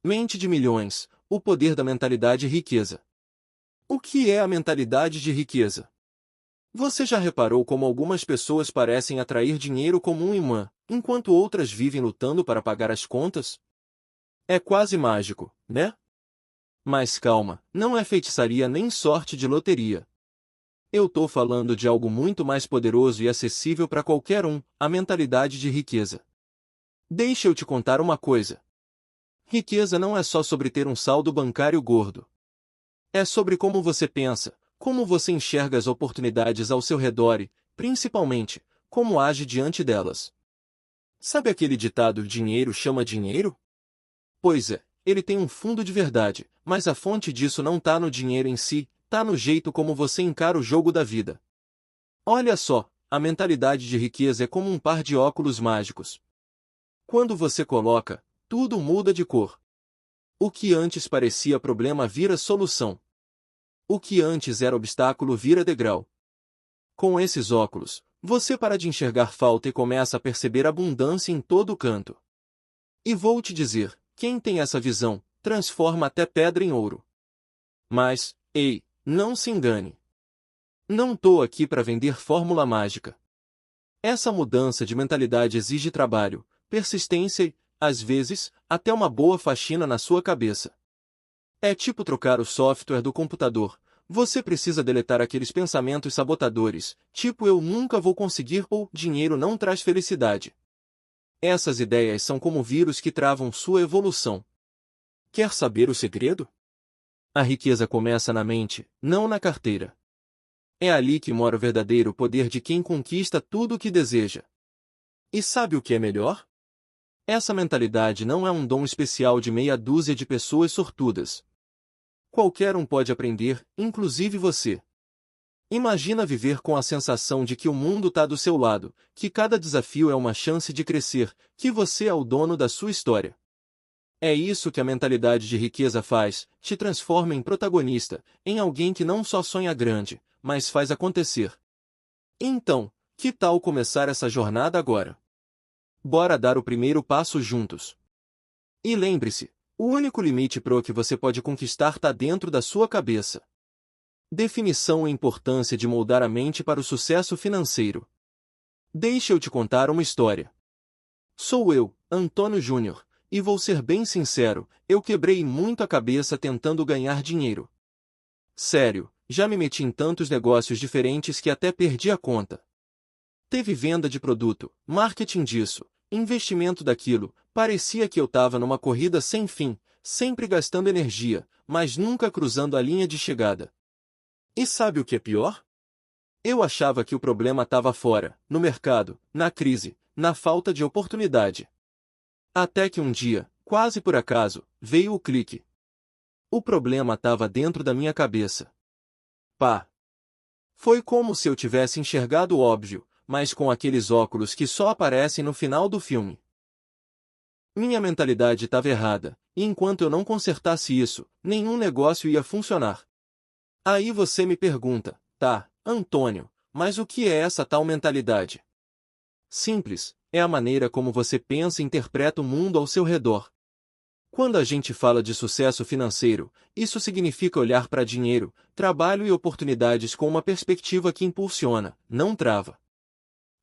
Mente de milhões, o poder da mentalidade riqueza. O que é a mentalidade de riqueza? Você já reparou como algumas pessoas parecem atrair dinheiro como um imã, enquanto outras vivem lutando para pagar as contas? É quase mágico, né? Mas calma, não é feitiçaria nem sorte de loteria. Eu tô falando de algo muito mais poderoso e acessível para qualquer um, a mentalidade de riqueza. Deixa eu te contar uma coisa. Riqueza não é só sobre ter um saldo bancário gordo. É sobre como você pensa, como você enxerga as oportunidades ao seu redor e, principalmente, como age diante delas. Sabe aquele ditado dinheiro chama dinheiro? Pois é, ele tem um fundo de verdade, mas a fonte disso não tá no dinheiro em si, tá no jeito como você encara o jogo da vida. Olha só, a mentalidade de riqueza é como um par de óculos mágicos. Quando você coloca, tudo muda de cor. O que antes parecia problema vira solução. O que antes era obstáculo vira degrau. Com esses óculos, você para de enxergar falta e começa a perceber abundância em todo canto. E vou te dizer, quem tem essa visão, transforma até pedra em ouro. Mas, ei, não se engane. Não tô aqui para vender fórmula mágica. Essa mudança de mentalidade exige trabalho, persistência e, às vezes, até uma boa faxina na sua cabeça. É tipo trocar o software do computador. Você precisa deletar aqueles pensamentos sabotadores, tipo eu nunca vou conseguir ou dinheiro não traz felicidade. Essas ideias são como vírus que travam sua evolução. Quer saber o segredo? A riqueza começa na mente, não na carteira. É ali que mora o verdadeiro poder de quem conquista tudo o que deseja. E sabe o que é melhor? Essa mentalidade não é um dom especial de meia dúzia de pessoas sortudas. Qualquer um pode aprender, inclusive você. Imagina viver com a sensação de que o mundo está do seu lado, que cada desafio é uma chance de crescer, que você é o dono da sua história. É isso que a mentalidade de riqueza faz, te transforma em protagonista, em alguém que não só sonha grande, mas faz acontecer. Então, que tal começar essa jornada agora? Bora dar o primeiro passo juntos. E lembre-se, o único limite pro que você pode conquistar está dentro da sua cabeça. Definição e importância de moldar a mente para o sucesso financeiro. Deixa eu te contar uma história. Sou eu, Antônio Júnior, e vou ser bem sincero, eu quebrei muito a cabeça tentando ganhar dinheiro. Sério, já me meti em tantos negócios diferentes que até perdi a conta. Teve venda de produto, marketing disso, investimento daquilo, parecia que eu estava numa corrida sem fim, sempre gastando energia, mas nunca cruzando a linha de chegada. E sabe o que é pior? Eu achava que o problema estava fora, no mercado, na crise, na falta de oportunidade. Até que um dia, quase por acaso, veio o clique. O problema estava dentro da minha cabeça. Pá! Foi como se eu tivesse enxergado o óbvio, mas com aqueles óculos que só aparecem no final do filme. Minha mentalidade estava errada, e enquanto eu não consertasse isso, nenhum negócio ia funcionar. Aí você me pergunta, tá, Antônio, mas o que é essa tal mentalidade? Simples, é a maneira como você pensa e interpreta o mundo ao seu redor. Quando a gente fala de sucesso financeiro, isso significa olhar para dinheiro, trabalho e oportunidades com uma perspectiva que impulsiona, não trava.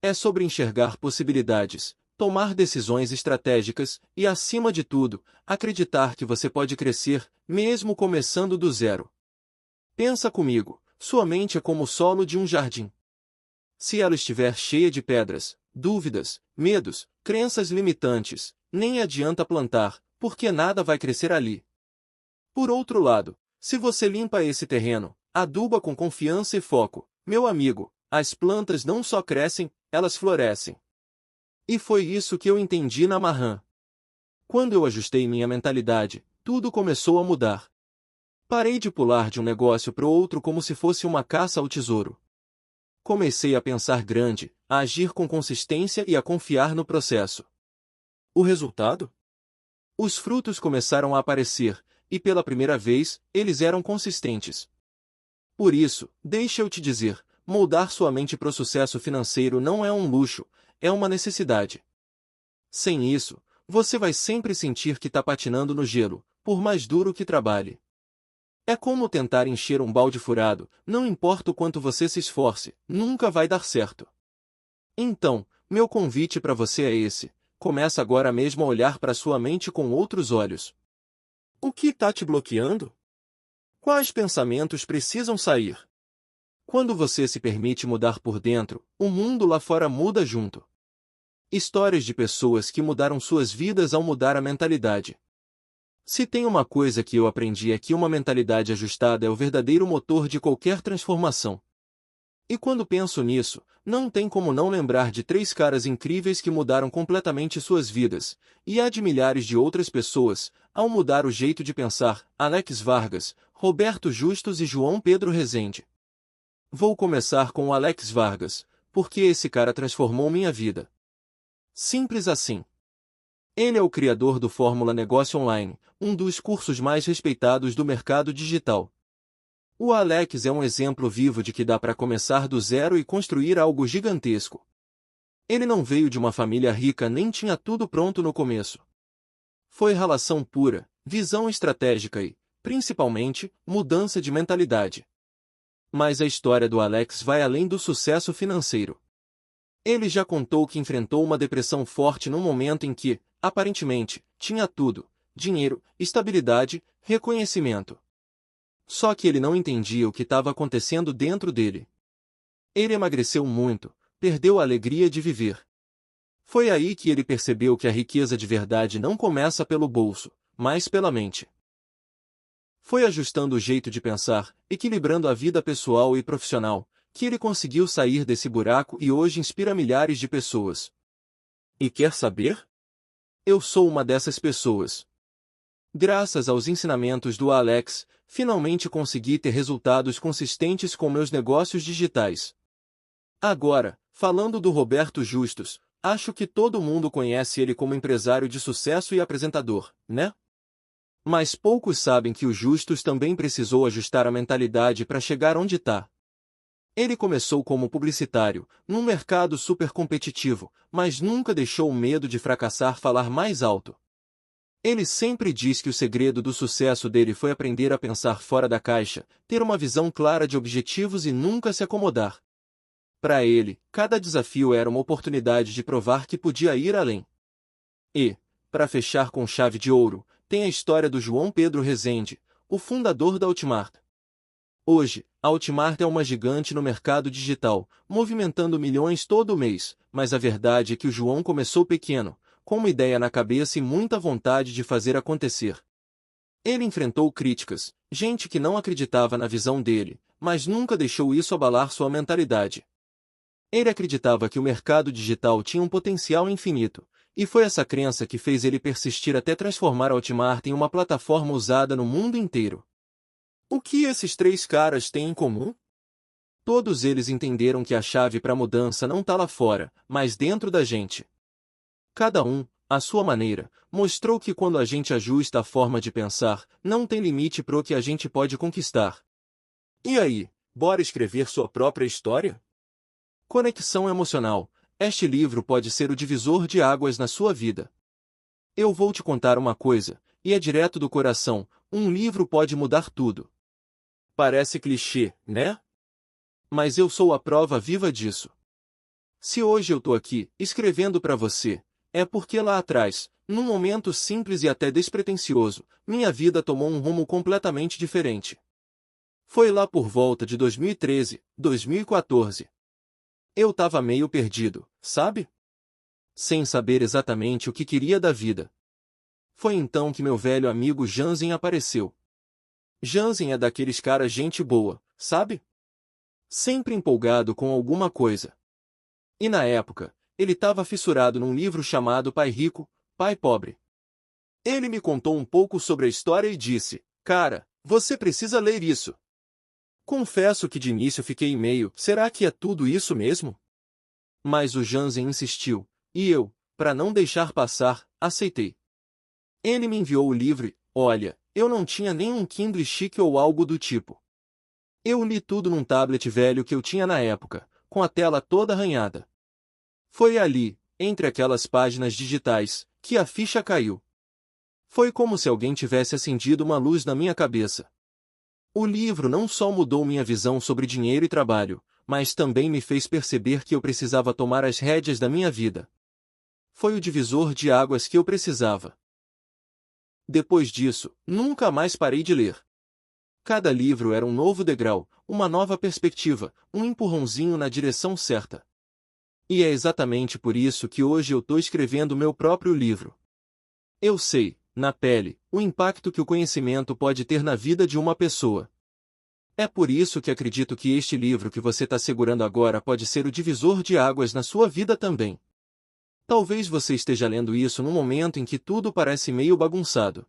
É sobre enxergar possibilidades, tomar decisões estratégicas e, acima de tudo, acreditar que você pode crescer, mesmo começando do zero. Pensa comigo, sua mente é como o solo de um jardim. Se ela estiver cheia de pedras, dúvidas, medos, crenças limitantes, nem adianta plantar, porque nada vai crescer ali. Por outro lado, se você limpa esse terreno, aduba com confiança e foco, meu amigo, as plantas não só crescem, elas florescem. E foi isso que eu entendi na Mahan. Quando eu ajustei minha mentalidade, tudo começou a mudar. Parei de pular de um negócio para o outro como se fosse uma caça ao tesouro. Comecei a pensar grande, a agir com consistência e a confiar no processo. O resultado? Os frutos começaram a aparecer, e pela primeira vez, eles eram consistentes. Por isso, deixa eu te dizer, moldar sua mente para o sucesso financeiro não é um luxo, é uma necessidade. Sem isso, você vai sempre sentir que está patinando no gelo, por mais duro que trabalhe. É como tentar encher um balde furado, não importa o quanto você se esforce, nunca vai dar certo. Então, meu convite para você é esse: começa agora mesmo a olhar para sua mente com outros olhos. O que está te bloqueando? Quais pensamentos precisam sair? Quando você se permite mudar por dentro, o mundo lá fora muda junto. Histórias de pessoas que mudaram suas vidas ao mudar a mentalidade. Se tem uma coisa que eu aprendi é que uma mentalidade ajustada é o verdadeiro motor de qualquer transformação. E quando penso nisso, não tem como não lembrar de 3 caras incríveis que mudaram completamente suas vidas, e há de milhares de outras pessoas, ao mudar o jeito de pensar: Alex Vargas, Roberto Justus e João Pedro Rezende. Vou começar com o Alex Vargas, porque esse cara transformou minha vida. Simples assim. Ele é o criador do Fórmula Negócio Online, um dos cursos mais respeitados do mercado digital. O Alex é um exemplo vivo de que dá para começar do zero e construir algo gigantesco. Ele não veio de uma família rica nem tinha tudo pronto no começo. Foi ralação pura, visão estratégica e, principalmente, mudança de mentalidade. Mas a história do Alex vai além do sucesso financeiro. Ele já contou que enfrentou uma depressão forte num momento em que, aparentemente, tinha tudo: dinheiro, estabilidade, reconhecimento. Só que ele não entendia o que estava acontecendo dentro dele. Ele emagreceu muito, perdeu a alegria de viver. Foi aí que ele percebeu que a riqueza de verdade não começa pelo bolso, mas pela mente. Foi ajustando o jeito de pensar, equilibrando a vida pessoal e profissional, que ele conseguiu sair desse buraco e hoje inspira milhares de pessoas. E quer saber? Eu sou uma dessas pessoas. Graças aos ensinamentos do Alex, finalmente consegui ter resultados consistentes com meus negócios digitais. Agora, falando do Roberto Justus, acho que todo mundo conhece ele como empresário de sucesso e apresentador, né? Mas poucos sabem que o Justus também precisou ajustar a mentalidade para chegar onde está. Ele começou como publicitário, num mercado super competitivo, mas nunca deixou o medo de fracassar falar mais alto. Ele sempre diz que o segredo do sucesso dele foi aprender a pensar fora da caixa, ter uma visão clara de objetivos e nunca se acomodar. Para ele, cada desafio era uma oportunidade de provar que podia ir além. E, para fechar com chave de ouro, tem a história do João Pedro Rezende, o fundador da Hotmart. Hoje, a Hotmart é uma gigante no mercado digital, movimentando milhões todo mês, mas a verdade é que o João começou pequeno, com uma ideia na cabeça e muita vontade de fazer acontecer. Ele enfrentou críticas, gente que não acreditava na visão dele, mas nunca deixou isso abalar sua mentalidade. Ele acreditava que o mercado digital tinha um potencial infinito, e foi essa crença que fez ele persistir até transformar a Hotmart em uma plataforma usada no mundo inteiro. O que esses 3 caras têm em comum? Todos eles entenderam que a chave para a mudança não está lá fora, mas dentro da gente. Cada um, à sua maneira, mostrou que quando a gente ajusta a forma de pensar, não tem limite para o que a gente pode conquistar. E aí, bora escrever sua própria história? Conexão emocional. Este livro pode ser o divisor de águas na sua vida. Eu vou te contar uma coisa, e é direto do coração: um livro pode mudar tudo. Parece clichê, né? Mas eu sou a prova viva disso. Se hoje eu tô aqui, escrevendo para você, é porque lá atrás, num momento simples e até despretensioso, minha vida tomou um rumo completamente diferente. Foi lá por volta de 2013, 2014. Eu tava meio perdido, sabe? Sem saber exatamente o que queria da vida. Foi então que meu velho amigo Jansen apareceu. Jansen é daqueles caras gente boa, sabe? Sempre empolgado com alguma coisa. E na época, ele estava fissurado num livro chamado Pai Rico, Pai Pobre. Ele me contou um pouco sobre a história e disse: cara, você precisa ler isso. Confesso que de início fiquei meio: será que é tudo isso mesmo? Mas o Jansen insistiu, e eu, para não deixar passar, aceitei. Ele me enviou o livro e, olha, eu não tinha nem um Kindle chique ou algo do tipo. Eu li tudo num tablet velho que eu tinha na época, com a tela toda arranhada. Foi ali, entre aquelas páginas digitais, que a ficha caiu. Foi como se alguém tivesse acendido uma luz na minha cabeça. O livro não só mudou minha visão sobre dinheiro e trabalho, mas também me fez perceber que eu precisava tomar as rédeas da minha vida. Foi o divisor de águas que eu precisava. Depois disso, nunca mais parei de ler. Cada livro era um novo degrau, uma nova perspectiva, um empurrãozinho na direção certa. E é exatamente por isso que hoje eu estou escrevendo meu próprio livro. Eu sei, na pele, o impacto que o conhecimento pode ter na vida de uma pessoa. É por isso que acredito que este livro que você está segurando agora pode ser o divisor de águas na sua vida também. Talvez você esteja lendo isso num momento em que tudo parece meio bagunçado.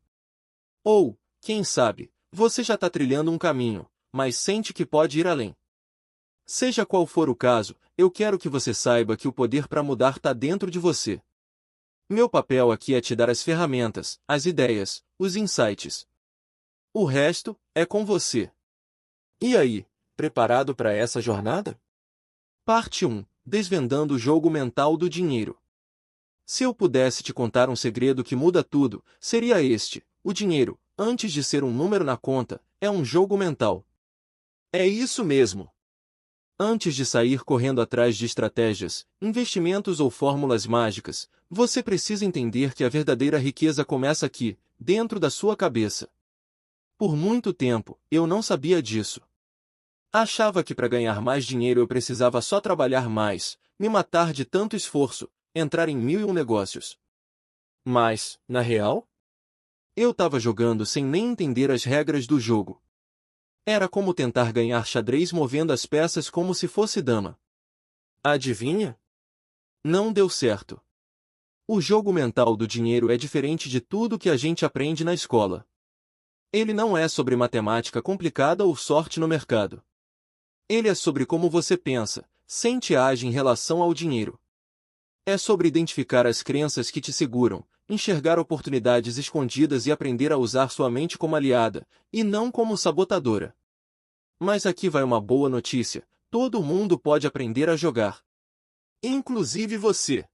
Ou, quem sabe, você já está trilhando um caminho, mas sente que pode ir além. Seja qual for o caso, eu quero que você saiba que o poder para mudar está dentro de você. Meu papel aqui é te dar as ferramentas, as ideias, os insights. O resto é com você. E aí, preparado para essa jornada? Parte 1. Desvendando o jogo mental do dinheiro. Se eu pudesse te contar um segredo que muda tudo, seria este: o dinheiro, antes de ser um número na conta, é um jogo mental. É isso mesmo. Antes de sair correndo atrás de estratégias, investimentos ou fórmulas mágicas, você precisa entender que a verdadeira riqueza começa aqui, dentro da sua cabeça. Por muito tempo, eu não sabia disso. Achava que para ganhar mais dinheiro eu precisava só trabalhar mais, me matar de tanto esforço, entrar em 1001 negócios. Mas, na real, eu estava jogando sem nem entender as regras do jogo. Era como tentar ganhar xadrez movendo as peças como se fosse dama. Adivinha? Não deu certo. O jogo mental do dinheiro é diferente de tudo que a gente aprende na escola. Ele não é sobre matemática complicada ou sorte no mercado. Ele é sobre como você pensa, sente e age em relação ao dinheiro. É sobre identificar as crenças que te seguram, enxergar oportunidades escondidas e aprender a usar sua mente como aliada, e não como sabotadora. Mas aqui vai uma boa notícia: todo mundo pode aprender a jogar. Inclusive você.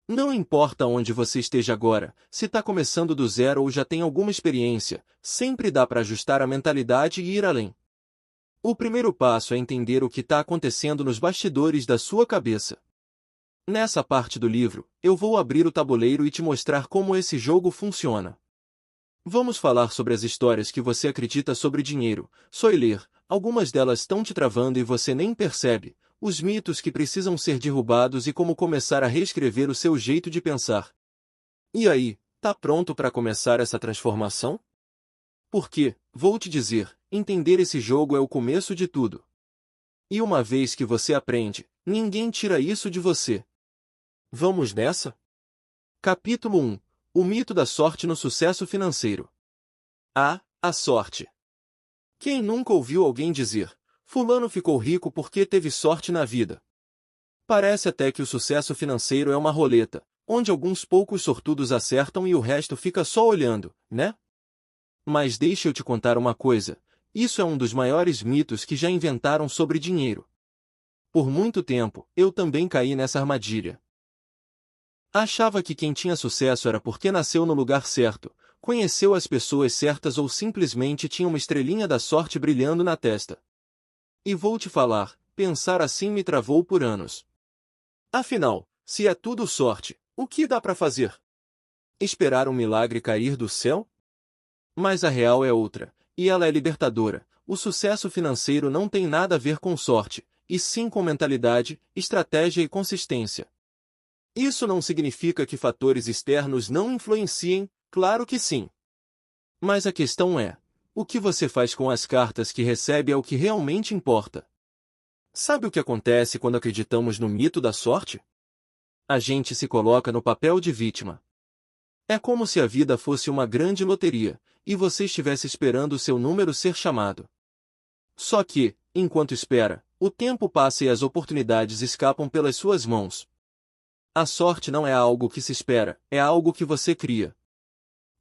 Não importa onde você esteja agora, se está começando do zero ou já tem alguma experiência, sempre dá para ajustar a mentalidade e ir além. O primeiro passo é entender o que está acontecendo nos bastidores da sua cabeça. Nessa parte do livro, eu vou abrir o tabuleiro e te mostrar como esse jogo funciona. Vamos falar sobre as histórias que você acredita sobre dinheiro, ler. Algumas delas estão te travando e você nem percebe, os mitos que precisam ser derrubados e como começar a reescrever o seu jeito de pensar. E aí, tá pronto para começar essa transformação? Porque, vou te dizer, entender esse jogo é o começo de tudo. E uma vez que você aprende, ninguém tira isso de você. Vamos nessa? Capítulo 1. O mito da sorte no sucesso financeiro. A sorte. Quem nunca ouviu alguém dizer: fulano ficou rico porque teve sorte na vida? Parece até que o sucesso financeiro é uma roleta, onde alguns poucos sortudos acertam e o resto fica só olhando, né? Mas deixa eu te contar uma coisa: isso é um dos maiores mitos que já inventaram sobre dinheiro. Por muito tempo, eu também caí nessa armadilha. Achava que quem tinha sucesso era porque nasceu no lugar certo, conheceu as pessoas certas ou simplesmente tinha uma estrelinha da sorte brilhando na testa. E vou te falar, pensar assim me travou por anos. Afinal, se é tudo sorte, o que dá para fazer? Esperar um milagre cair do céu? Mas a real é outra, e ela é libertadora. O sucesso financeiro não tem nada a ver com sorte, e sim com mentalidade, estratégia e consistência. Isso não significa que fatores externos não influenciem, claro que sim. Mas a questão é: o que você faz com as cartas que recebe é o que realmente importa. Sabe o que acontece quando acreditamos no mito da sorte? A gente se coloca no papel de vítima. É como se a vida fosse uma grande loteria, e você estivesse esperando o seu número ser chamado. Só que, enquanto espera, o tempo passa e as oportunidades escapam pelas suas mãos. A sorte não é algo que se espera, é algo que você cria.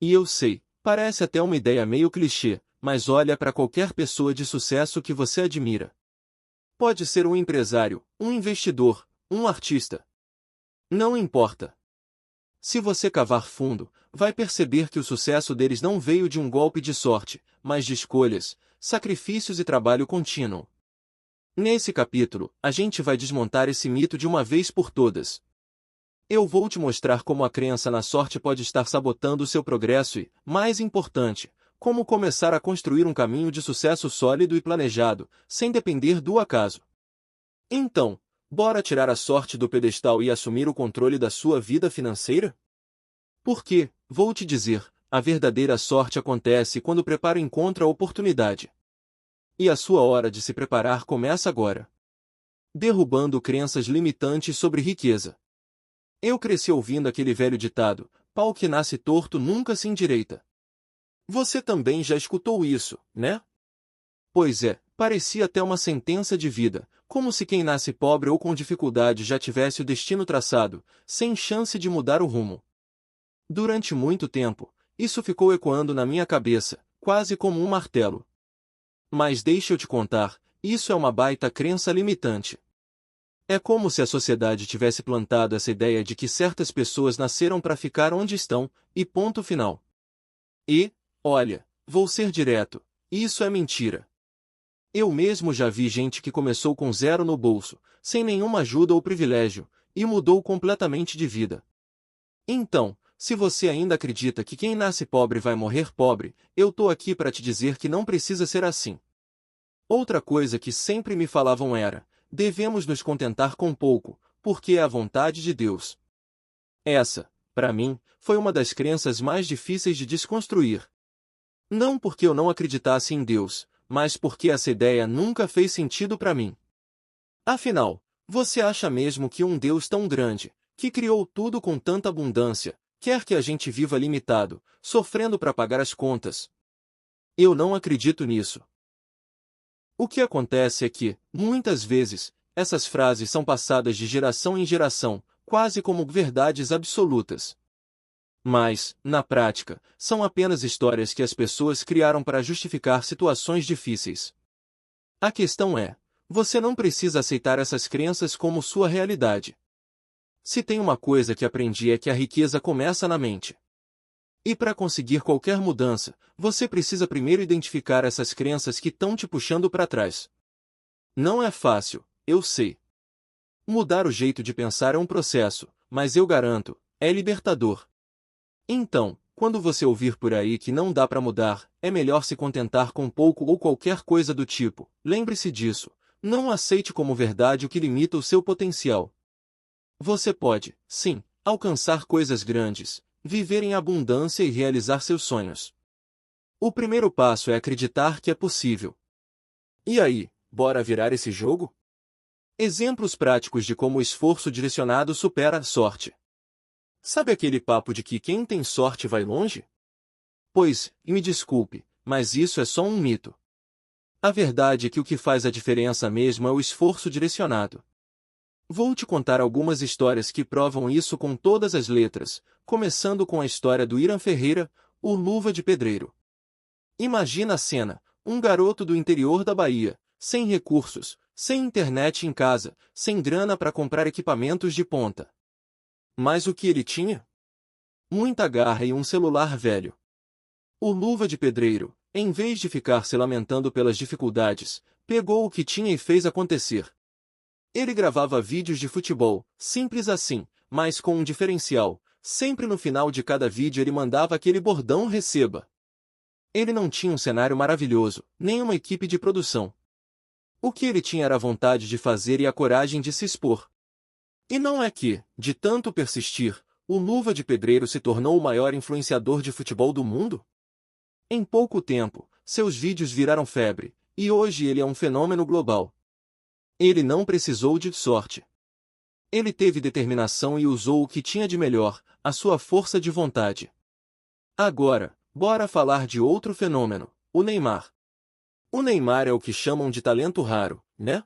E eu sei, parece até uma ideia meio clichê, mas olha para qualquer pessoa de sucesso que você admira. Pode ser um empresário, um investidor, um artista. Não importa. Se você cavar fundo, vai perceber que o sucesso deles não veio de um golpe de sorte, mas de escolhas, sacrifícios e trabalho contínuo. Nesse capítulo, a gente vai desmontar esse mito de uma vez por todas. Eu vou te mostrar como a crença na sorte pode estar sabotando o seu progresso e, mais importante, como começar a construir um caminho de sucesso sólido e planejado, sem depender do acaso. Então, bora tirar a sorte do pedestal e assumir o controle da sua vida financeira? Porque, vou te dizer, a verdadeira sorte acontece quando o preparo encontra a oportunidade. E a sua hora de se preparar começa agora. Derrubando crenças limitantes sobre riqueza. Eu cresci ouvindo aquele velho ditado: pau que nasce torto nunca se endireita. Você também já escutou isso, né? Pois é, parecia até uma sentença de vida, como se quem nasce pobre ou com dificuldade já tivesse o destino traçado, sem chance de mudar o rumo. Durante muito tempo, isso ficou ecoando na minha cabeça, quase como um martelo. Mas deixa eu te contar, isso é uma baita crença limitante. É como se a sociedade tivesse plantado essa ideia de que certas pessoas nasceram para ficar onde estão, e ponto final. E, olha, vou ser direto, isso é mentira. Eu mesmo já vi gente que começou com zero no bolso, sem nenhuma ajuda ou privilégio, e mudou completamente de vida. Então, se você ainda acredita que quem nasce pobre vai morrer pobre, eu tô aqui para te dizer que não precisa ser assim. Outra coisa que sempre me falavam era: devemos nos contentar com pouco, porque é a vontade de Deus. Essa, para mim, foi uma das crenças mais difíceis de desconstruir. Não porque eu não acreditasse em Deus, mas porque essa ideia nunca fez sentido para mim. Afinal, você acha mesmo que um Deus tão grande, que criou tudo com tanta abundância, quer que a gente viva limitado, sofrendo para pagar as contas? Eu não acredito nisso. O que acontece é que, muitas vezes, essas frases são passadas de geração em geração, quase como verdades absolutas. Mas, na prática, são apenas histórias que as pessoas criaram para justificar situações difíceis. A questão é: você não precisa aceitar essas crenças como sua realidade. Se tem uma coisa que aprendi é que a riqueza começa na mente. E para conseguir qualquer mudança, você precisa primeiro identificar essas crenças que estão te puxando para trás. Não é fácil, eu sei. Mudar o jeito de pensar é um processo, mas eu garanto, é libertador. Então, quando você ouvir por aí que não dá para mudar, é melhor se contentar com pouco ou qualquer coisa do tipo, lembre-se disso, não aceite como verdade o que limita o seu potencial. Você pode, sim, alcançar coisas grandes, viver em abundância e realizar seus sonhos. O primeiro passo é acreditar que é possível. E aí, bora virar esse jogo? Exemplos práticos de como o esforço direcionado supera a sorte. Sabe aquele papo de que quem tem sorte vai longe? Pois, me desculpe, mas isso é só um mito. A verdade é que o que faz a diferença mesmo é o esforço direcionado. Vou te contar algumas histórias que provam isso com todas as letras, começando com a história do Irã Ferreira, o Luva de Pedreiro. Imagina a cena: um garoto do interior da Bahia, sem recursos, sem internet em casa, sem grana para comprar equipamentos de ponta. Mas o que ele tinha? Muita garra e um celular velho. O Luva de Pedreiro, em vez de ficar se lamentando pelas dificuldades, pegou o que tinha e fez acontecer. Ele gravava vídeos de futebol, simples assim, mas com um diferencial: sempre no final de cada vídeo ele mandava aquele bordão "receba". Ele não tinha um cenário maravilhoso, nem uma equipe de produção. O que ele tinha era a vontade de fazer e a coragem de se expor. E não é que, de tanto persistir, o Luva de Pedreiro se tornou o maior influenciador de futebol do mundo? Em pouco tempo, seus vídeos viraram febre, e hoje ele é um fenômeno global. Ele não precisou de sorte. Ele teve determinação e usou o que tinha de melhor, a sua força de vontade. Agora, bora falar de outro fenômeno, o Neymar. O Neymar é o que chamam de talento raro, né?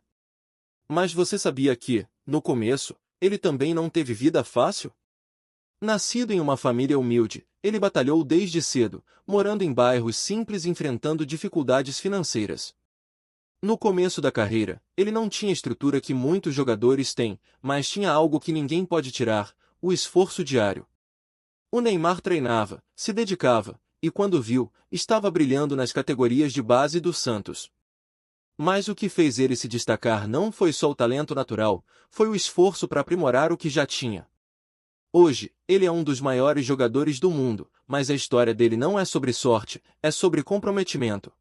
Mas você sabia que, no começo, ele também não teve vida fácil? Nascido em uma família humilde, ele batalhou desde cedo, morando em bairros simples e enfrentando dificuldades financeiras. No começo da carreira, ele não tinha a estrutura que muitos jogadores têm, mas tinha algo que ninguém pode tirar: o esforço diário. O Neymar treinava, se dedicava, e quando viu, estava brilhando nas categorias de base do Santos. Mas o que fez ele se destacar não foi só o talento natural, foi o esforço para aprimorar o que já tinha. Hoje, ele é um dos maiores jogadores do mundo, mas a história dele não é sobre sorte, é sobre comprometimento.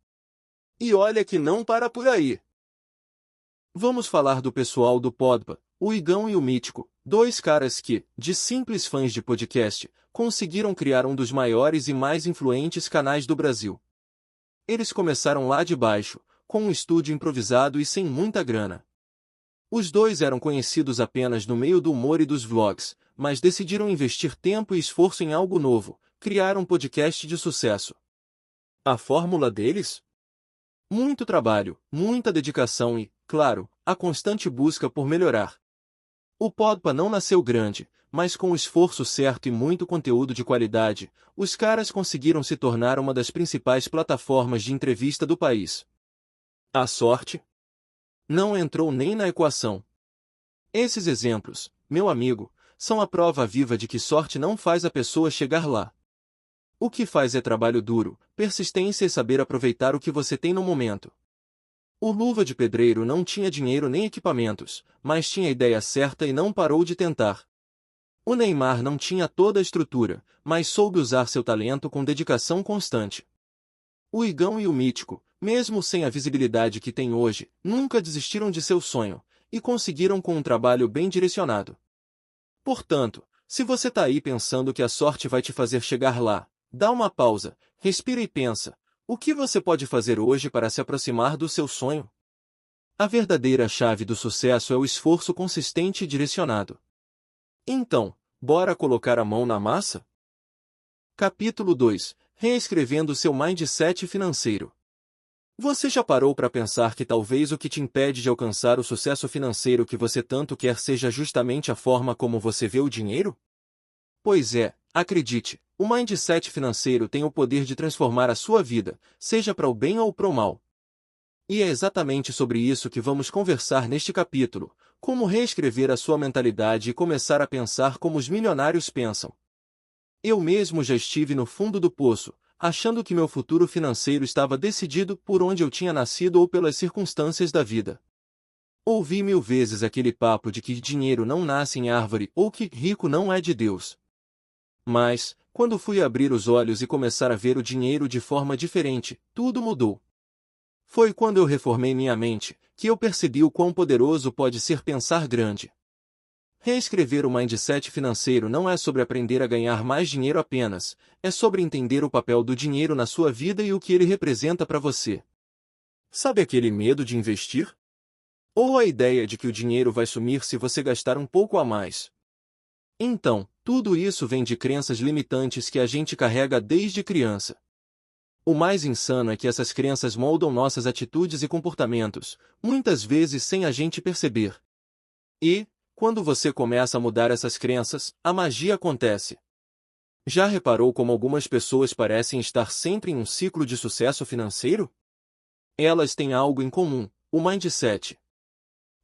E olha que não para por aí. Vamos falar do pessoal do Podpah, o Igão e o Mítico, dois caras que, de simples fãs de podcast, conseguiram criar um dos maiores e mais influentes canais do Brasil. Eles começaram lá de baixo, com um estúdio improvisado e sem muita grana. Os dois eram conhecidos apenas no meio do humor e dos vlogs, mas decidiram investir tempo e esforço em algo novo, criar um podcast de sucesso. A fórmula deles? Muito trabalho, muita dedicação e, claro, a constante busca por melhorar. O Podpah não nasceu grande, mas com o esforço certo e muito conteúdo de qualidade, os caras conseguiram se tornar uma das principais plataformas de entrevista do país. A sorte? Não entrou nem na equação. Esses exemplos, meu amigo, são a prova viva de que sorte não faz a pessoa chegar lá. O que faz é trabalho duro, persistência e saber aproveitar o que você tem no momento. O Luva de Pedreiro não tinha dinheiro nem equipamentos, mas tinha a ideia certa e não parou de tentar. O Neymar não tinha toda a estrutura, mas soube usar seu talento com dedicação constante. O Igão e o Mítico, mesmo sem a visibilidade que tem hoje, nunca desistiram de seu sonho, e conseguiram com um trabalho bem direcionado. Portanto, se você tá aí pensando que a sorte vai te fazer chegar lá, dá uma pausa, respira e pensa, o que você pode fazer hoje para se aproximar do seu sonho? A verdadeira chave do sucesso é o esforço consistente e direcionado. Então, bora colocar a mão na massa? Capítulo 2. Reescrevendo seu mindset financeiro. Você já parou para pensar que talvez o que te impede de alcançar o sucesso financeiro que você tanto quer seja justamente a forma como você vê o dinheiro? Pois é, acredite, o mindset financeiro tem o poder de transformar a sua vida, seja para o bem ou para o mal. E é exatamente sobre isso que vamos conversar neste capítulo, como reescrever a sua mentalidade e começar a pensar como os milionários pensam. Eu mesmo já estive no fundo do poço, achando que meu futuro financeiro estava decidido por onde eu tinha nascido ou pelas circunstâncias da vida. Ouvi 1000 vezes aquele papo de que dinheiro não nasce em árvore ou que rico não é de Deus. Mas, quando fui abrir os olhos e começar a ver o dinheiro de forma diferente, tudo mudou. Foi quando eu reformei minha mente, que eu percebi o quão poderoso pode ser pensar grande. Reescrever o mindset financeiro não é sobre aprender a ganhar mais dinheiro apenas, é sobre entender o papel do dinheiro na sua vida e o que ele representa para você. Sabe aquele medo de investir? Ou a ideia de que o dinheiro vai sumir se você gastar um pouco a mais? Então, tudo isso vem de crenças limitantes que a gente carrega desde criança. O mais insano é que essas crenças moldam nossas atitudes e comportamentos, muitas vezes sem a gente perceber. E, quando você começa a mudar essas crenças, a magia acontece. Já reparou como algumas pessoas parecem estar sempre em um ciclo de sucesso financeiro? Elas têm algo em comum, o mindset.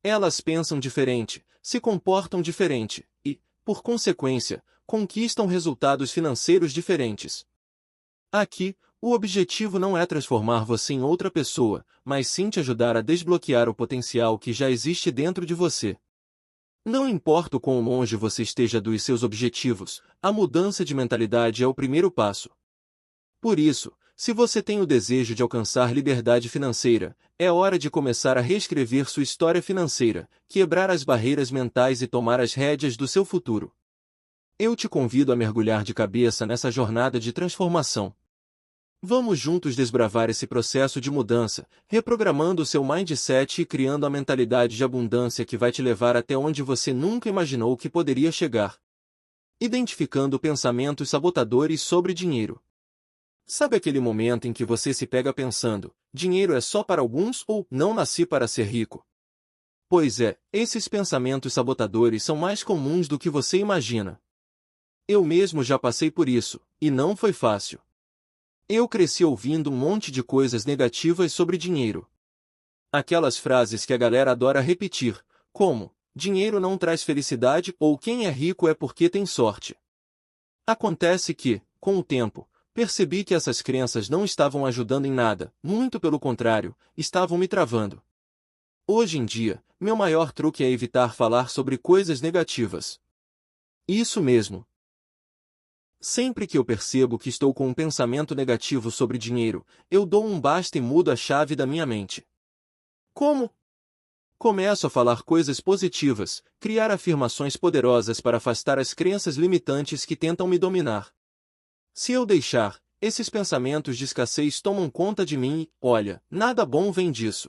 Elas pensam diferente, se comportam diferente e, por consequência, conquistam resultados financeiros diferentes. Aqui, o objetivo não é transformar você em outra pessoa, mas sim te ajudar a desbloquear o potencial que já existe dentro de você. Não importa o quão longe você esteja dos seus objetivos, a mudança de mentalidade é o primeiro passo. Por isso, se você tem o desejo de alcançar liberdade financeira, é hora de começar a reescrever sua história financeira, quebrar as barreiras mentais e tomar as rédeas do seu futuro. Eu te convido a mergulhar de cabeça nessa jornada de transformação. Vamos juntos desbravar esse processo de mudança, reprogramando o seu mindset e criando a mentalidade de abundância que vai te levar até onde você nunca imaginou que poderia chegar. Identificando pensamentos sabotadores sobre dinheiro. Sabe aquele momento em que você se pega pensando, dinheiro é só para alguns ou não nasci para ser rico? Pois é, esses pensamentos sabotadores são mais comuns do que você imagina. Eu mesmo já passei por isso, e não foi fácil. Eu cresci ouvindo um monte de coisas negativas sobre dinheiro. Aquelas frases que a galera adora repetir, como, dinheiro não traz felicidade ou quem é rico é porque tem sorte. Acontece que, com o tempo, percebi que essas crenças não estavam ajudando em nada, muito pelo contrário, estavam me travando. Hoje em dia, meu maior truque é evitar falar sobre coisas negativas. Isso mesmo. Sempre que eu percebo que estou com um pensamento negativo sobre dinheiro, eu dou um basta e mudo a chave da minha mente. Como? Começo a falar coisas positivas, criar afirmações poderosas para afastar as crenças limitantes que tentam me dominar. Se eu deixar, esses pensamentos de escassez tomam conta de mim e, olha, nada bom vem disso.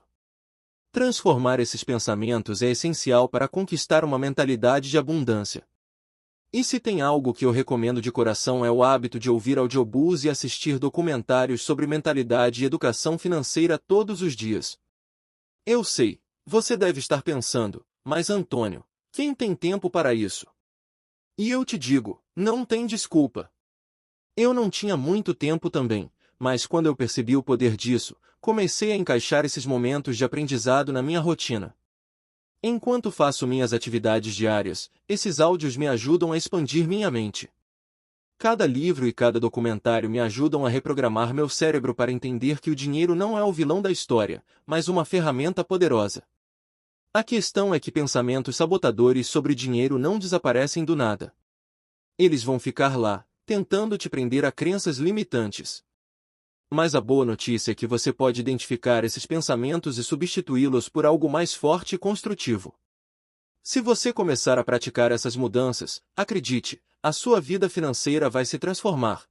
Transformar esses pensamentos é essencial para conquistar uma mentalidade de abundância. E se tem algo que eu recomendo de coração é o hábito de ouvir audiobooks e assistir documentários sobre mentalidade e educação financeira todos os dias. Eu sei, você deve estar pensando, mas Antônio, quem tem tempo para isso? E eu te digo, não tem desculpa. Eu não tinha muito tempo também, mas quando eu percebi o poder disso, comecei a encaixar esses momentos de aprendizado na minha rotina. Enquanto faço minhas atividades diárias, esses áudios me ajudam a expandir minha mente. Cada livro e cada documentário me ajudam a reprogramar meu cérebro para entender que o dinheiro não é o vilão da história, mas uma ferramenta poderosa. A questão é que pensamentos sabotadores sobre dinheiro não desaparecem do nada. Eles vão ficar lá, tentando te prender a crenças limitantes. Mas a boa notícia é que você pode identificar esses pensamentos e substituí-los por algo mais forte e construtivo. Se você começar a praticar essas mudanças, acredite, a sua vida financeira vai se transformar.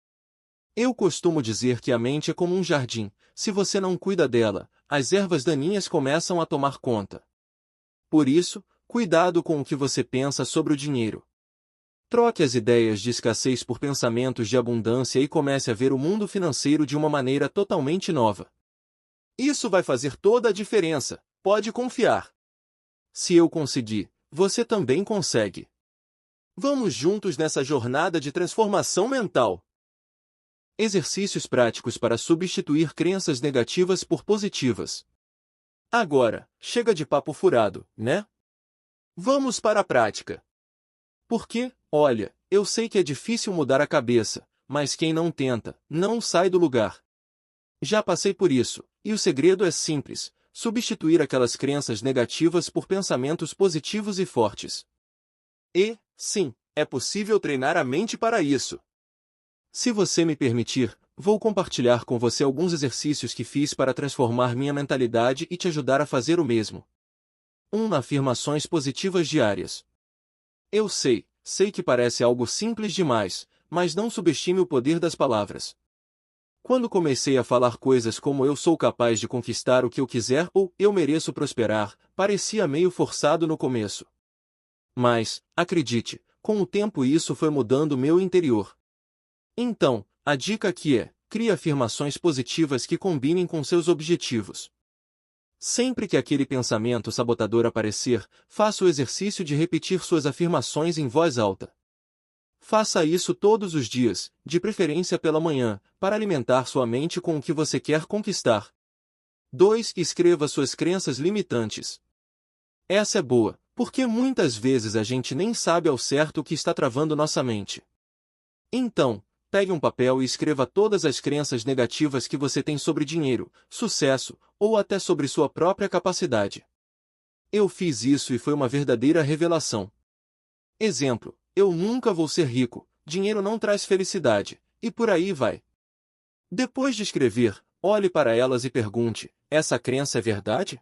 Eu costumo dizer que a mente é como um jardim, se você não cuida dela, as ervas daninhas começam a tomar conta. Por isso, cuidado com o que você pensa sobre o dinheiro. Troque as ideias de escassez por pensamentos de abundância e comece a ver o mundo financeiro de uma maneira totalmente nova. Isso vai fazer toda a diferença, pode confiar. Se eu conseguir, você também consegue. Vamos juntos nessa jornada de transformação mental. Exercícios práticos para substituir crenças negativas por positivas. Agora, chega de papo furado, né? Vamos para a prática. Porque, olha, eu sei que é difícil mudar a cabeça, mas quem não tenta, não sai do lugar. Já passei por isso, e o segredo é simples: substituir aquelas crenças negativas por pensamentos positivos e fortes. E, sim, é possível treinar a mente para isso. Se você me permitir, vou compartilhar com você alguns exercícios que fiz para transformar minha mentalidade e te ajudar a fazer o mesmo. 1. Afirmações positivas diárias. Eu sei que parece algo simples demais, mas não subestime o poder das palavras. Quando comecei a falar coisas como eu sou capaz de conquistar o que eu quiser ou eu mereço prosperar, parecia meio forçado no começo. Mas, acredite, com o tempo isso foi mudando meu interior. Então, a dica aqui é: crie afirmações positivas que combinem com seus objetivos. Sempre que aquele pensamento sabotador aparecer, faça o exercício de repetir suas afirmações em voz alta. Faça isso todos os dias, de preferência pela manhã, para alimentar sua mente com o que você quer conquistar. 2. Escreva suas crenças limitantes. Essa é boa, porque muitas vezes a gente nem sabe ao certo o que está travando nossa mente. Então, pegue um papel e escreva todas as crenças negativas que você tem sobre dinheiro, sucesso, ou até sobre sua própria capacidade. Eu fiz isso e foi uma verdadeira revelação. Exemplo: eu nunca vou ser rico, dinheiro não traz felicidade, e por aí vai. Depois de escrever, olhe para elas e pergunte: essa crença é verdade?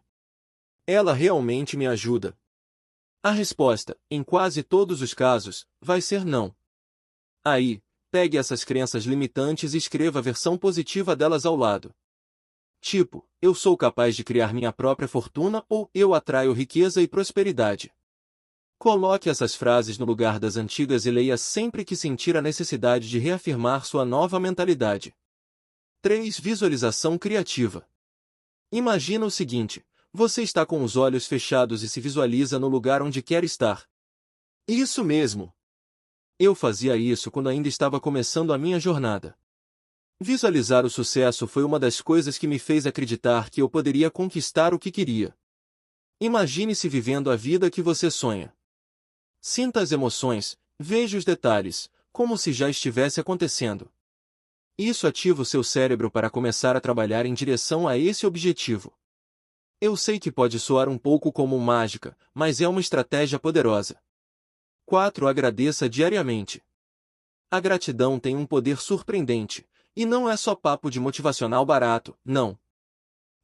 Ela realmente me ajuda? A resposta, em quase todos os casos, vai ser não. Aí, pegue essas crenças limitantes e escreva a versão positiva delas ao lado. Tipo, eu sou capaz de criar minha própria fortuna ou eu atraio riqueza e prosperidade. Coloque essas frases no lugar das antigas e leia sempre que sentir a necessidade de reafirmar sua nova mentalidade. 3. Visualização criativa. Imagina o seguinte: você está com os olhos fechados e se visualiza no lugar onde quer estar. Isso mesmo! Eu fazia isso quando ainda estava começando a minha jornada. Visualizar o sucesso foi uma das coisas que me fez acreditar que eu poderia conquistar o que queria. Imagine-se vivendo a vida que você sonha. Sinta as emoções, veja os detalhes, como se já estivesse acontecendo. Isso ativa o seu cérebro para começar a trabalhar em direção a esse objetivo. Eu sei que pode soar um pouco como mágica, mas é uma estratégia poderosa. 4. Agradeça diariamente. A gratidão tem um poder surpreendente, e não é só papo de motivacional barato, não.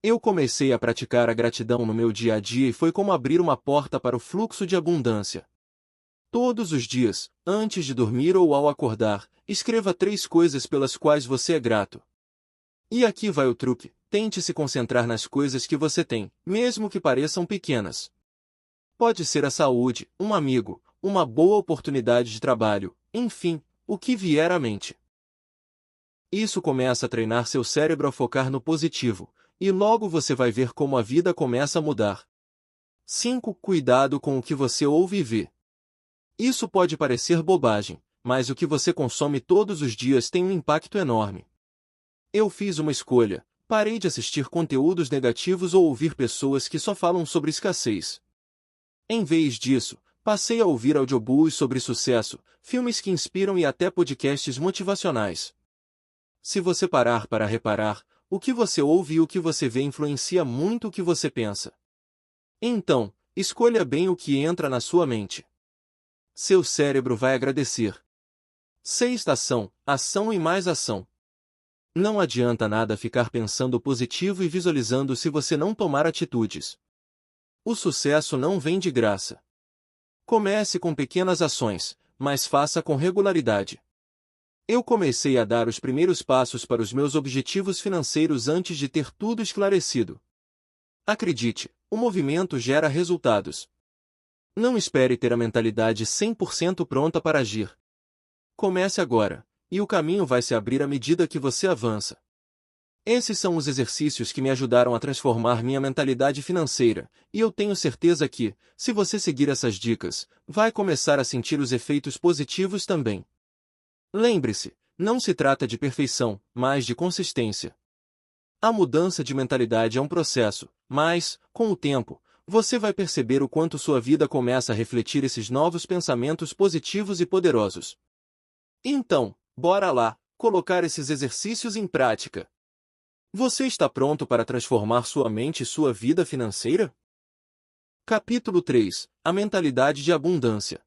Eu comecei a praticar a gratidão no meu dia a dia e foi como abrir uma porta para o fluxo de abundância. Todos os dias, antes de dormir ou ao acordar, escreva 3 coisas pelas quais você é grato. E aqui vai o truque: tente se concentrar nas coisas que você tem, mesmo que pareçam pequenas. Pode ser a saúde, um amigo, uma boa oportunidade de trabalho, enfim, o que vier à mente. Isso começa a treinar seu cérebro a focar no positivo, e logo você vai ver como a vida começa a mudar. 5. Cuidado com o que você ouve e vê. Isso pode parecer bobagem, mas o que você consome todos os dias tem um impacto enorme. Eu fiz uma escolha: parei de assistir conteúdos negativos ou ouvir pessoas que só falam sobre escassez. Em vez disso, passei a ouvir audiobooks sobre sucesso, filmes que inspiram e até podcasts motivacionais. Se você parar para reparar, o que você ouve e o que você vê influencia muito o que você pensa. Então, escolha bem o que entra na sua mente. Seu cérebro vai agradecer. 6. Ação e mais ação. Não adianta nada ficar pensando positivo e visualizando se você não tomar atitudes. O sucesso não vem de graça. Comece com pequenas ações, mas faça com regularidade. Eu comecei a dar os primeiros passos para os meus objetivos financeiros antes de ter tudo esclarecido. Acredite, o movimento gera resultados. Não espere ter a mentalidade 100% pronta para agir. Comece agora, e o caminho vai se abrir à medida que você avança. Esses são os exercícios que me ajudaram a transformar minha mentalidade financeira, e eu tenho certeza que, se você seguir essas dicas, vai começar a sentir os efeitos positivos também. Lembre-se, não se trata de perfeição, mas de consistência. A mudança de mentalidade é um processo, mas, com o tempo, você vai perceber o quanto sua vida começa a refletir esses novos pensamentos positivos e poderosos. Então, bora lá, colocar esses exercícios em prática. Você está pronto para transformar sua mente e sua vida financeira? Capítulo 3. A mentalidade de abundância.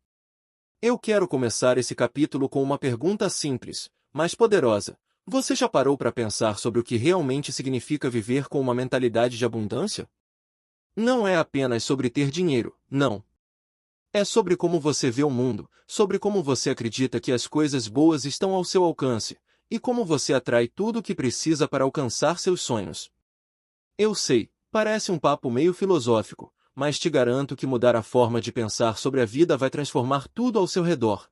Eu quero começar esse capítulo com uma pergunta simples, mas poderosa. Você já parou para pensar sobre o que realmente significa viver com uma mentalidade de abundância? Não é apenas sobre ter dinheiro, não. É sobre como você vê o mundo, sobre como você acredita que as coisas boas estão ao seu alcance, e como você atrai tudo o que precisa para alcançar seus sonhos. Eu sei, parece um papo meio filosófico, mas te garanto que mudar a forma de pensar sobre a vida vai transformar tudo ao seu redor.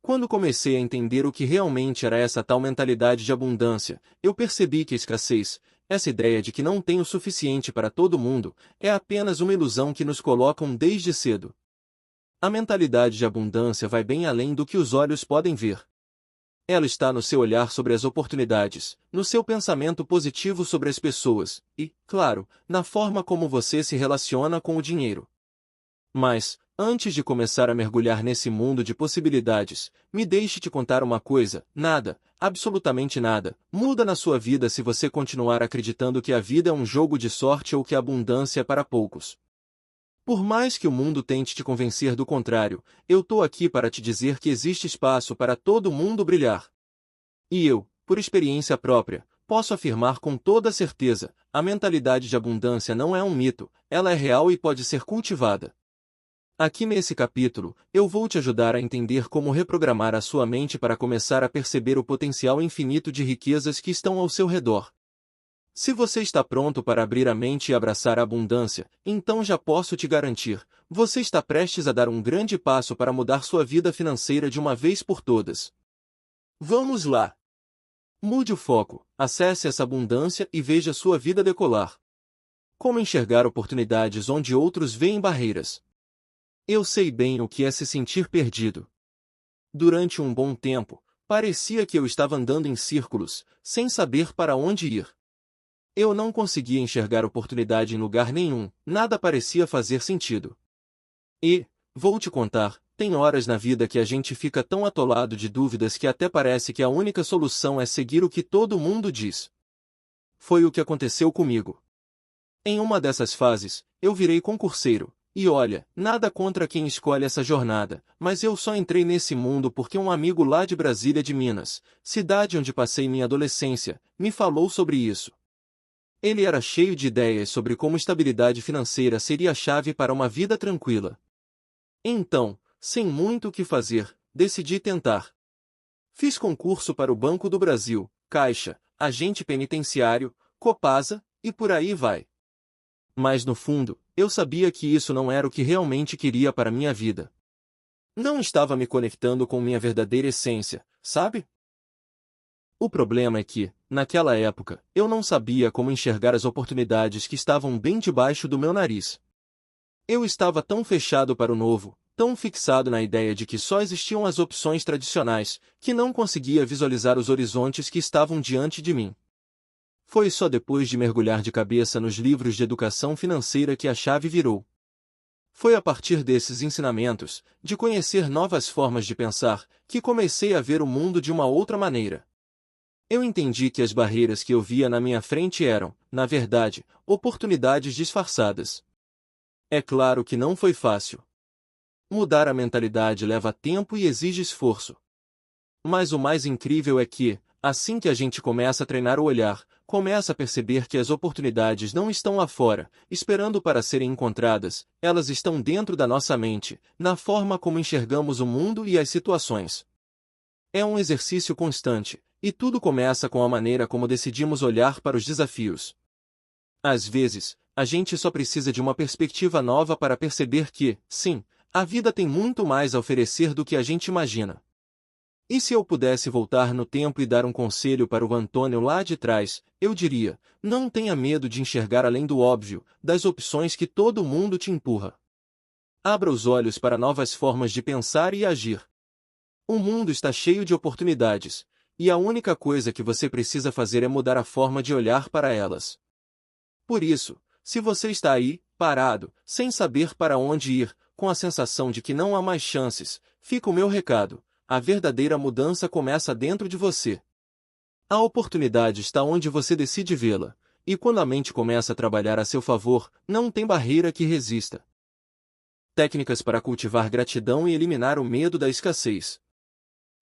Quando comecei a entender o que realmente era essa tal mentalidade de abundância, eu percebi que a escassez, essa ideia de que não tem o suficiente para todo mundo, é apenas uma ilusão que nos colocam desde cedo. A mentalidade de abundância vai bem além do que os olhos podem ver. Ela está no seu olhar sobre as oportunidades, no seu pensamento positivo sobre as pessoas e, claro, na forma como você se relaciona com o dinheiro. Mas, antes de começar a mergulhar nesse mundo de possibilidades, me deixe te contar uma coisa: nada, absolutamente nada, muda na sua vida se você continuar acreditando que a vida é um jogo de sorte ou que a abundância é para poucos. Por mais que o mundo tente te convencer do contrário, eu tô aqui para te dizer que existe espaço para todo mundo brilhar. E eu, por experiência própria, posso afirmar com toda certeza: a mentalidade de abundância não é um mito, ela é real e pode ser cultivada. Aqui nesse capítulo, eu vou te ajudar a entender como reprogramar a sua mente para começar a perceber o potencial infinito de riquezas que estão ao seu redor. Se você está pronto para abrir a mente e abraçar a abundância, então já posso te garantir, você está prestes a dar um grande passo para mudar sua vida financeira de uma vez por todas. Vamos lá! Mude o foco, acesse essa abundância e veja sua vida decolar. Como enxergar oportunidades onde outros veem barreiras? Eu sei bem o que é se sentir perdido. Durante um bom tempo, parecia que eu estava andando em círculos, sem saber para onde ir. Eu não conseguia enxergar oportunidade em lugar nenhum, nada parecia fazer sentido. E, vou te contar, tem horas na vida que a gente fica tão atolado de dúvidas que até parece que a única solução é seguir o que todo mundo diz. Foi o que aconteceu comigo. Em uma dessas fases, eu virei concurseiro, e olha, nada contra quem escolhe essa jornada, mas eu só entrei nesse mundo porque um amigo lá de Brasília de Minas, cidade onde passei minha adolescência, me falou sobre isso. Ele era cheio de ideias sobre como estabilidade financeira seria a chave para uma vida tranquila. Então, sem muito o que fazer, decidi tentar. Fiz concurso para o Banco do Brasil, Caixa, agente penitenciário, Copasa, e por aí vai. Mas no fundo, eu sabia que isso não era o que realmente queria para minha vida. Não estava me conectando com minha verdadeira essência, sabe? O problema é que, naquela época, eu não sabia como enxergar as oportunidades que estavam bem debaixo do meu nariz. Eu estava tão fechado para o novo, tão fixado na ideia de que só existiam as opções tradicionais, que não conseguia visualizar os horizontes que estavam diante de mim. Foi só depois de mergulhar de cabeça nos livros de educação financeira que a chave virou. Foi a partir desses ensinamentos, de conhecer novas formas de pensar, que comecei a ver o mundo de uma outra maneira. Eu entendi que as barreiras que eu via na minha frente eram, na verdade, oportunidades disfarçadas. É claro que não foi fácil. Mudar a mentalidade leva tempo e exige esforço. Mas o mais incrível é que, assim que a gente começa a treinar o olhar, começa a perceber que as oportunidades não estão lá fora, esperando para serem encontradas, elas estão dentro da nossa mente, na forma como enxergamos o mundo e as situações. É um exercício constante, e tudo começa com a maneira como decidimos olhar para os desafios. Às vezes, a gente só precisa de uma perspectiva nova para perceber que, sim, a vida tem muito mais a oferecer do que a gente imagina. E se eu pudesse voltar no tempo e dar um conselho para o Antônio lá de trás, eu diria: não tenha medo de enxergar além do óbvio, das opções que todo mundo te empurra. Abra os olhos para novas formas de pensar e agir. O mundo está cheio de oportunidades, e a única coisa que você precisa fazer é mudar a forma de olhar para elas. Por isso, se você está aí, parado, sem saber para onde ir, com a sensação de que não há mais chances, fica o meu recado: a verdadeira mudança começa dentro de você. A oportunidade está onde você decide vê-la, e quando a mente começa a trabalhar a seu favor, não tem barreira que resista. Técnicas para cultivar gratidão e eliminar o medo da escassez.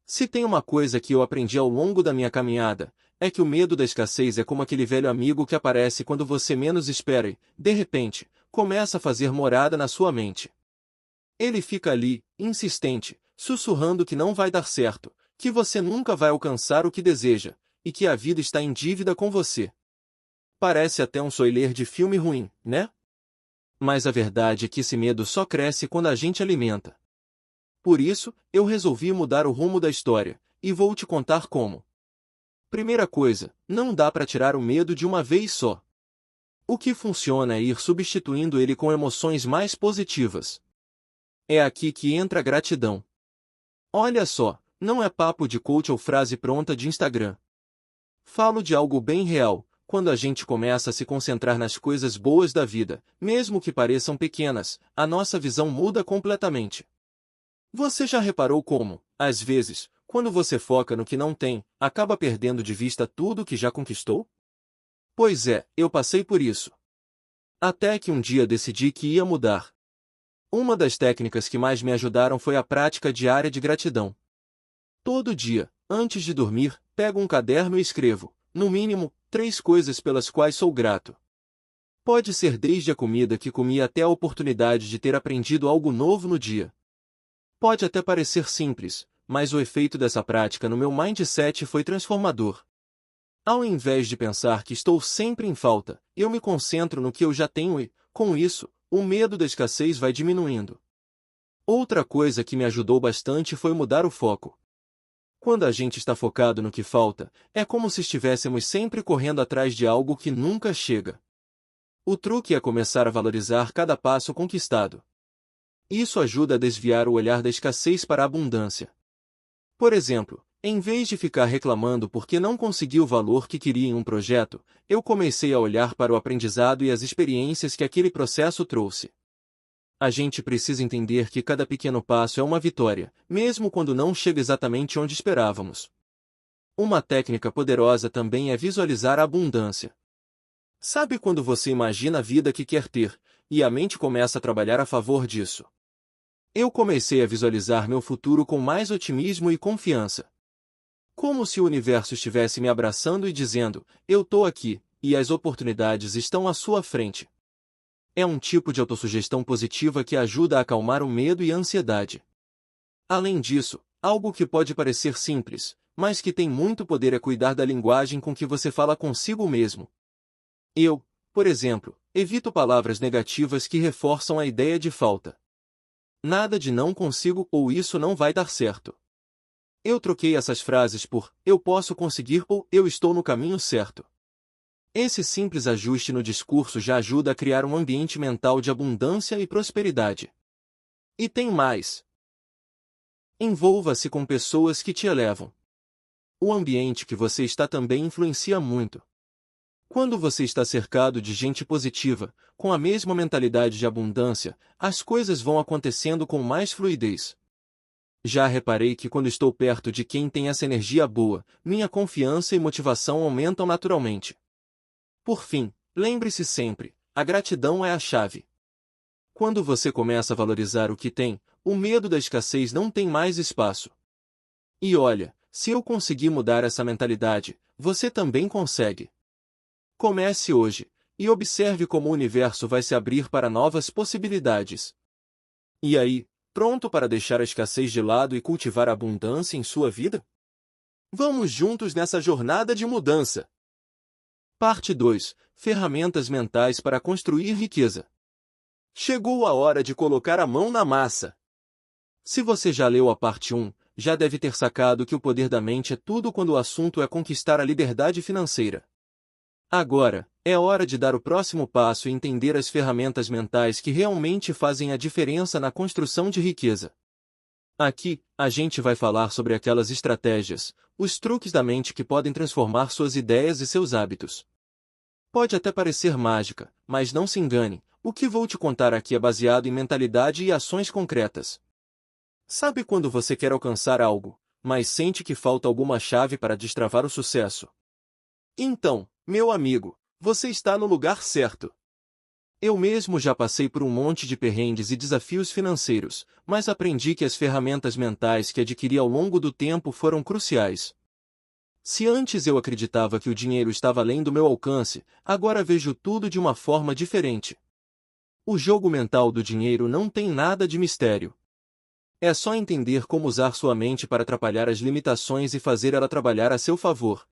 Se tem uma coisa que eu aprendi ao longo da minha caminhada, é que o medo da escassez é como aquele velho amigo que aparece quando você menos espera e, de repente, começa a fazer morada na sua mente. Ele fica ali, insistente, sussurrando que não vai dar certo, que você nunca vai alcançar o que deseja, e que a vida está em dívida com você. Parece até um spoiler de filme ruim, né? Mas a verdade é que esse medo só cresce quando a gente alimenta. Por isso, eu resolvi mudar o rumo da história, e vou te contar como. Primeira coisa, não dá para tirar o medo de uma vez só. O que funciona é ir substituindo ele com emoções mais positivas. É aqui que entra a gratidão. Olha só, não é papo de coach ou frase pronta de Instagram. Falo de algo bem real. Quando a gente começa a se concentrar nas coisas boas da vida, mesmo que pareçam pequenas, a nossa visão muda completamente. Você já reparou como, às vezes, quando você foca no que não tem, acaba perdendo de vista tudo o que já conquistou? Pois é, eu passei por isso. Até que um dia decidi que ia mudar. Uma das técnicas que mais me ajudaram foi a prática diária de gratidão. Todo dia, antes de dormir, pego um caderno e escrevo, no mínimo, 3 coisas pelas quais sou grato. Pode ser desde a comida que comi até a oportunidade de ter aprendido algo novo no dia. Pode até parecer simples, mas o efeito dessa prática no meu mindset foi transformador. Ao invés de pensar que estou sempre em falta, eu me concentro no que eu já tenho e, com isso, o medo da escassez vai diminuindo. Outra coisa que me ajudou bastante foi mudar o foco. Quando a gente está focado no que falta, é como se estivéssemos sempre correndo atrás de algo que nunca chega. O truque é começar a valorizar cada passo conquistado. Isso ajuda a desviar o olhar da escassez para a abundância. Por exemplo, em vez de ficar reclamando porque não consegui o valor que queria em um projeto, eu comecei a olhar para o aprendizado e as experiências que aquele processo trouxe. A gente precisa entender que cada pequeno passo é uma vitória, mesmo quando não chega exatamente onde esperávamos. Uma técnica poderosa também é visualizar a abundância. Sabe quando você imagina a vida que quer ter, e a mente começa a trabalhar a favor disso? Eu comecei a visualizar meu futuro com mais otimismo e confiança. Como se o universo estivesse me abraçando e dizendo, eu tô aqui, e as oportunidades estão à sua frente. É um tipo de autossugestão positiva que ajuda a acalmar o medo e a ansiedade. Além disso, algo que pode parecer simples, mas que tem muito poder é cuidar da linguagem com que você fala consigo mesmo. Eu, por exemplo, evito palavras negativas que reforçam a ideia de falta. Nada de não consigo ou isso não vai dar certo. Eu troquei essas frases por eu posso conseguir ou eu estou no caminho certo. Esse simples ajuste no discurso já ajuda a criar um ambiente mental de abundância e prosperidade. E tem mais. Envolva-se com pessoas que te elevam. O ambiente que você está também influencia muito. Quando você está cercado de gente positiva, com a mesma mentalidade de abundância, as coisas vão acontecendo com mais fluidez. Já reparei que quando estou perto de quem tem essa energia boa, minha confiança e motivação aumentam naturalmente. Por fim, lembre-se sempre, a gratidão é a chave. Quando você começa a valorizar o que tem, o medo da escassez não tem mais espaço. E olha, se eu conseguir mudar essa mentalidade, você também consegue. Comece hoje, e observe como o universo vai se abrir para novas possibilidades. E aí, pronto para deixar a escassez de lado e cultivar a abundância em sua vida? Vamos juntos nessa jornada de mudança. Parte 2. Ferramentas mentais para construir riqueza. Chegou a hora de colocar a mão na massa. Se você já leu a parte 1, já deve ter sacado que o poder da mente é tudo quando o assunto é conquistar a liberdade financeira. Agora, é hora de dar o próximo passo e entender as ferramentas mentais que realmente fazem a diferença na construção de riqueza. Aqui, a gente vai falar sobre aquelas estratégias, os truques da mente que podem transformar suas ideias e seus hábitos. Pode até parecer mágica, mas não se engane, o que vou te contar aqui é baseado em mentalidade e ações concretas. Sabe quando você quer alcançar algo, mas sente que falta alguma chave para destravar o sucesso? Então, meu amigo, você está no lugar certo. Eu mesmo já passei por um monte de perrengues e desafios financeiros, mas aprendi que as ferramentas mentais que adquiri ao longo do tempo foram cruciais. Se antes eu acreditava que o dinheiro estava além do meu alcance, agora vejo tudo de uma forma diferente. O jogo mental do dinheiro não tem nada de mistério. É só entender como usar sua mente para atrapalhar as limitações e fazer ela trabalhar a seu favor.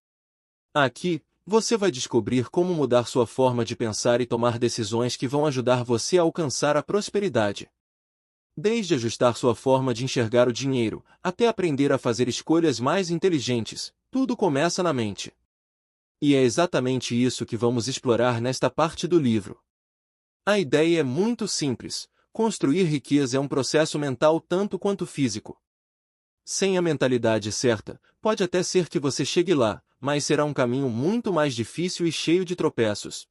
Aqui, você vai descobrir como mudar sua forma de pensar e tomar decisões que vão ajudar você a alcançar a prosperidade. Desde ajustar sua forma de enxergar o dinheiro, até aprender a fazer escolhas mais inteligentes, tudo começa na mente. E é exatamente isso que vamos explorar nesta parte do livro. A ideia é muito simples: construir riqueza é um processo mental tanto quanto físico. Sem a mentalidade certa, pode até ser que você chegue lá, mas será um caminho muito mais difícil e cheio de tropeços.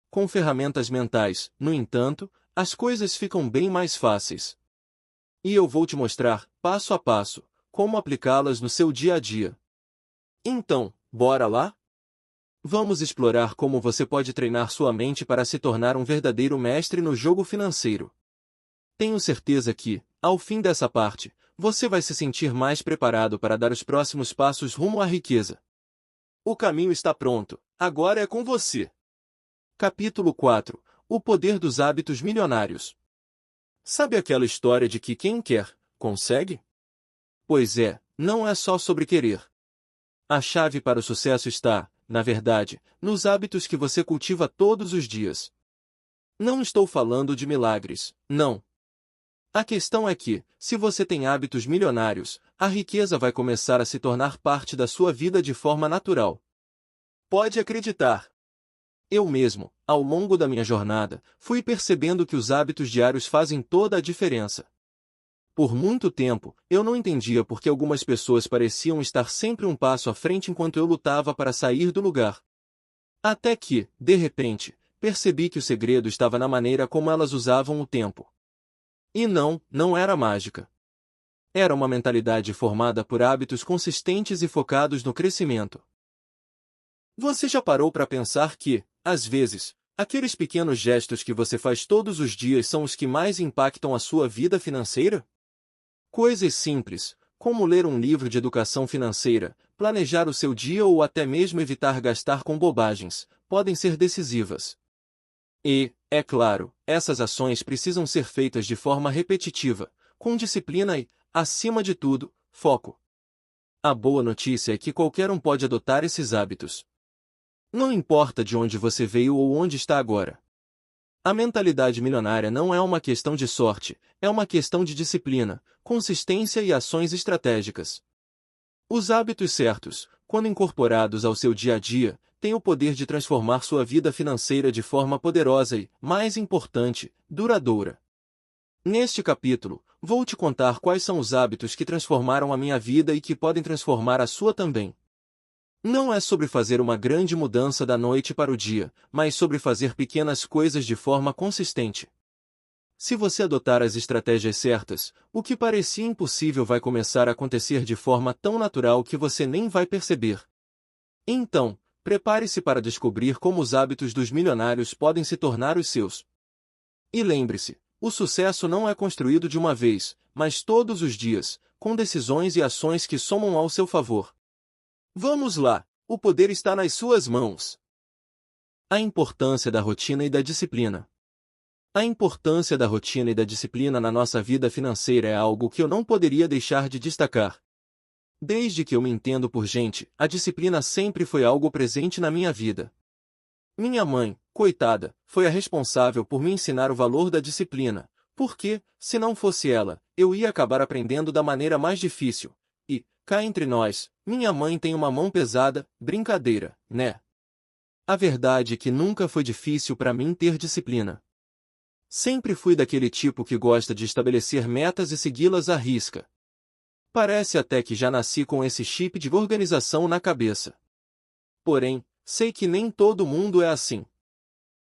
Com ferramentas mentais, no entanto, as coisas ficam bem mais fáceis. E eu vou te mostrar, passo a passo, como aplicá-las no seu dia a dia. Então, bora lá? Vamos explorar como você pode treinar sua mente para se tornar um verdadeiro mestre no jogo financeiro. Tenho certeza que, ao fim dessa parte, você vai se sentir mais preparado para dar os próximos passos rumo à riqueza. O caminho está pronto, agora é com você. Capítulo 4. O poder dos hábitos milionários. Sabe aquela história de que quem quer, consegue? Pois é, não é só sobre querer. A chave para o sucesso está, na verdade, nos hábitos que você cultiva todos os dias. Não estou falando de milagres, não. A questão é que, se você tem hábitos milionários, a riqueza vai começar a se tornar parte da sua vida de forma natural. Pode acreditar. Eu mesmo, ao longo da minha jornada, fui percebendo que os hábitos diários fazem toda a diferença. Por muito tempo, eu não entendia por que algumas pessoas pareciam estar sempre um passo à frente enquanto eu lutava para sair do lugar. Até que, de repente, percebi que o segredo estava na maneira como elas usavam o tempo. E não, não era mágica. Era uma mentalidade formada por hábitos consistentes e focados no crescimento. Você já parou para pensar que, às vezes, aqueles pequenos gestos que você faz todos os dias são os que mais impactam a sua vida financeira? Coisas simples, como ler um livro de educação financeira, planejar o seu dia ou até mesmo evitar gastar com bobagens, podem ser decisivas. E, é claro, essas ações precisam ser feitas de forma repetitiva, com disciplina e, acima de tudo, foco. A boa notícia é que qualquer um pode adotar esses hábitos. Não importa de onde você veio ou onde está agora. A mentalidade milionária não é uma questão de sorte, é uma questão de disciplina, consistência e ações estratégicas. Os hábitos certos, quando incorporados ao seu dia a dia, têm o poder de transformar sua vida financeira de forma poderosa e, mais importante, duradoura. Neste capítulo, vou te contar quais são os hábitos que transformaram a minha vida e que podem transformar a sua também. Não é sobre fazer uma grande mudança da noite para o dia, mas sobre fazer pequenas coisas de forma consistente. Se você adotar as estratégias certas, o que parecia impossível vai começar a acontecer de forma tão natural que você nem vai perceber. Então, prepare-se para descobrir como os hábitos dos milionários podem se tornar os seus. E lembre-se, o sucesso não é construído de uma vez, mas todos os dias, com decisões e ações que somam ao seu favor. Vamos lá, o poder está nas suas mãos. A importância da rotina e da disciplina. A importância da rotina e da disciplina na nossa vida financeira é algo que eu não poderia deixar de destacar. Desde que eu me entendo por gente, a disciplina sempre foi algo presente na minha vida. Minha mãe, coitada, foi a responsável por me ensinar o valor da disciplina, porque, se não fosse ela, eu ia acabar aprendendo da maneira mais difícil. E, cá entre nós, minha mãe tem uma mão pesada, brincadeira, né? A verdade é que nunca foi difícil para mim ter disciplina. Sempre fui daquele tipo que gosta de estabelecer metas e segui-las à risca. Parece até que já nasci com esse chip de organização na cabeça. Porém, sei que nem todo mundo é assim.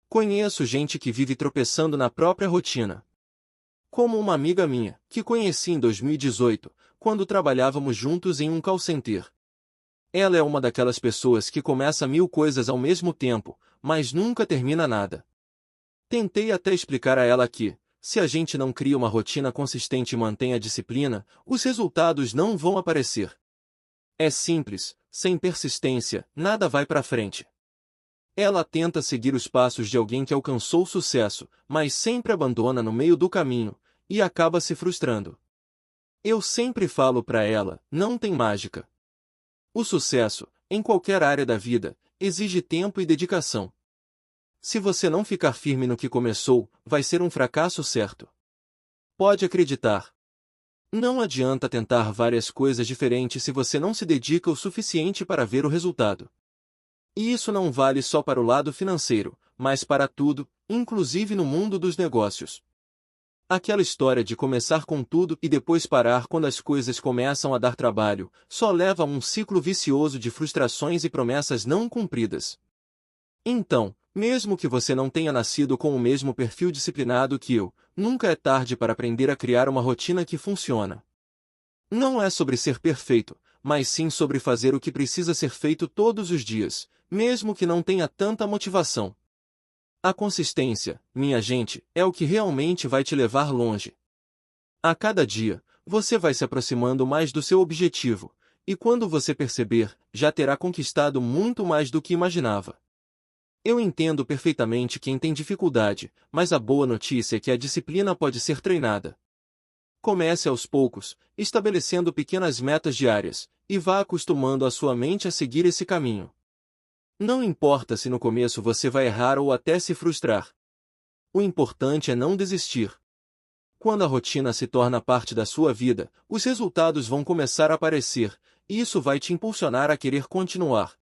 Conheço gente que vive tropeçando na própria rotina. Como uma amiga minha, que conheci em 2018, quando trabalhávamos juntos em um call center. Ela é uma daquelas pessoas que começa 1000 coisas ao mesmo tempo, mas nunca termina nada. Tentei até explicar a ela que, se a gente não cria uma rotina consistente e mantém a disciplina, os resultados não vão aparecer. É simples, sem persistência, nada vai para frente. Ela tenta seguir os passos de alguém que alcançou sucesso, mas sempre abandona no meio do caminho, e acaba se frustrando. Eu sempre falo para ela, não tem mágica. O sucesso, em qualquer área da vida, exige tempo e dedicação. Se você não ficar firme no que começou, vai ser um fracasso certo. Pode acreditar. Não adianta tentar várias coisas diferentes se você não se dedica o suficiente para ver o resultado. E isso não vale só para o lado financeiro, mas para tudo, inclusive no mundo dos negócios. Aquela história de começar com tudo e depois parar quando as coisas começam a dar trabalho, só leva a um ciclo vicioso de frustrações e promessas não cumpridas. Então, mesmo que você não tenha nascido com o mesmo perfil disciplinado que eu, nunca é tarde para aprender a criar uma rotina que funciona. Não é sobre ser perfeito, mas sim sobre fazer o que precisa ser feito todos os dias, mesmo que não tenha tanta motivação. A consistência, minha gente, é o que realmente vai te levar longe. A cada dia, você vai se aproximando mais do seu objetivo, e quando você perceber, já terá conquistado muito mais do que imaginava. Eu entendo perfeitamente quem tem dificuldade, mas a boa notícia é que a disciplina pode ser treinada. Comece aos poucos, estabelecendo pequenas metas diárias, e vá acostumando a sua mente a seguir esse caminho. Não importa se no começo você vai errar ou até se frustrar. O importante é não desistir. Quando a rotina se torna parte da sua vida, os resultados vão começar a aparecer, e isso vai te impulsionar a querer continuar.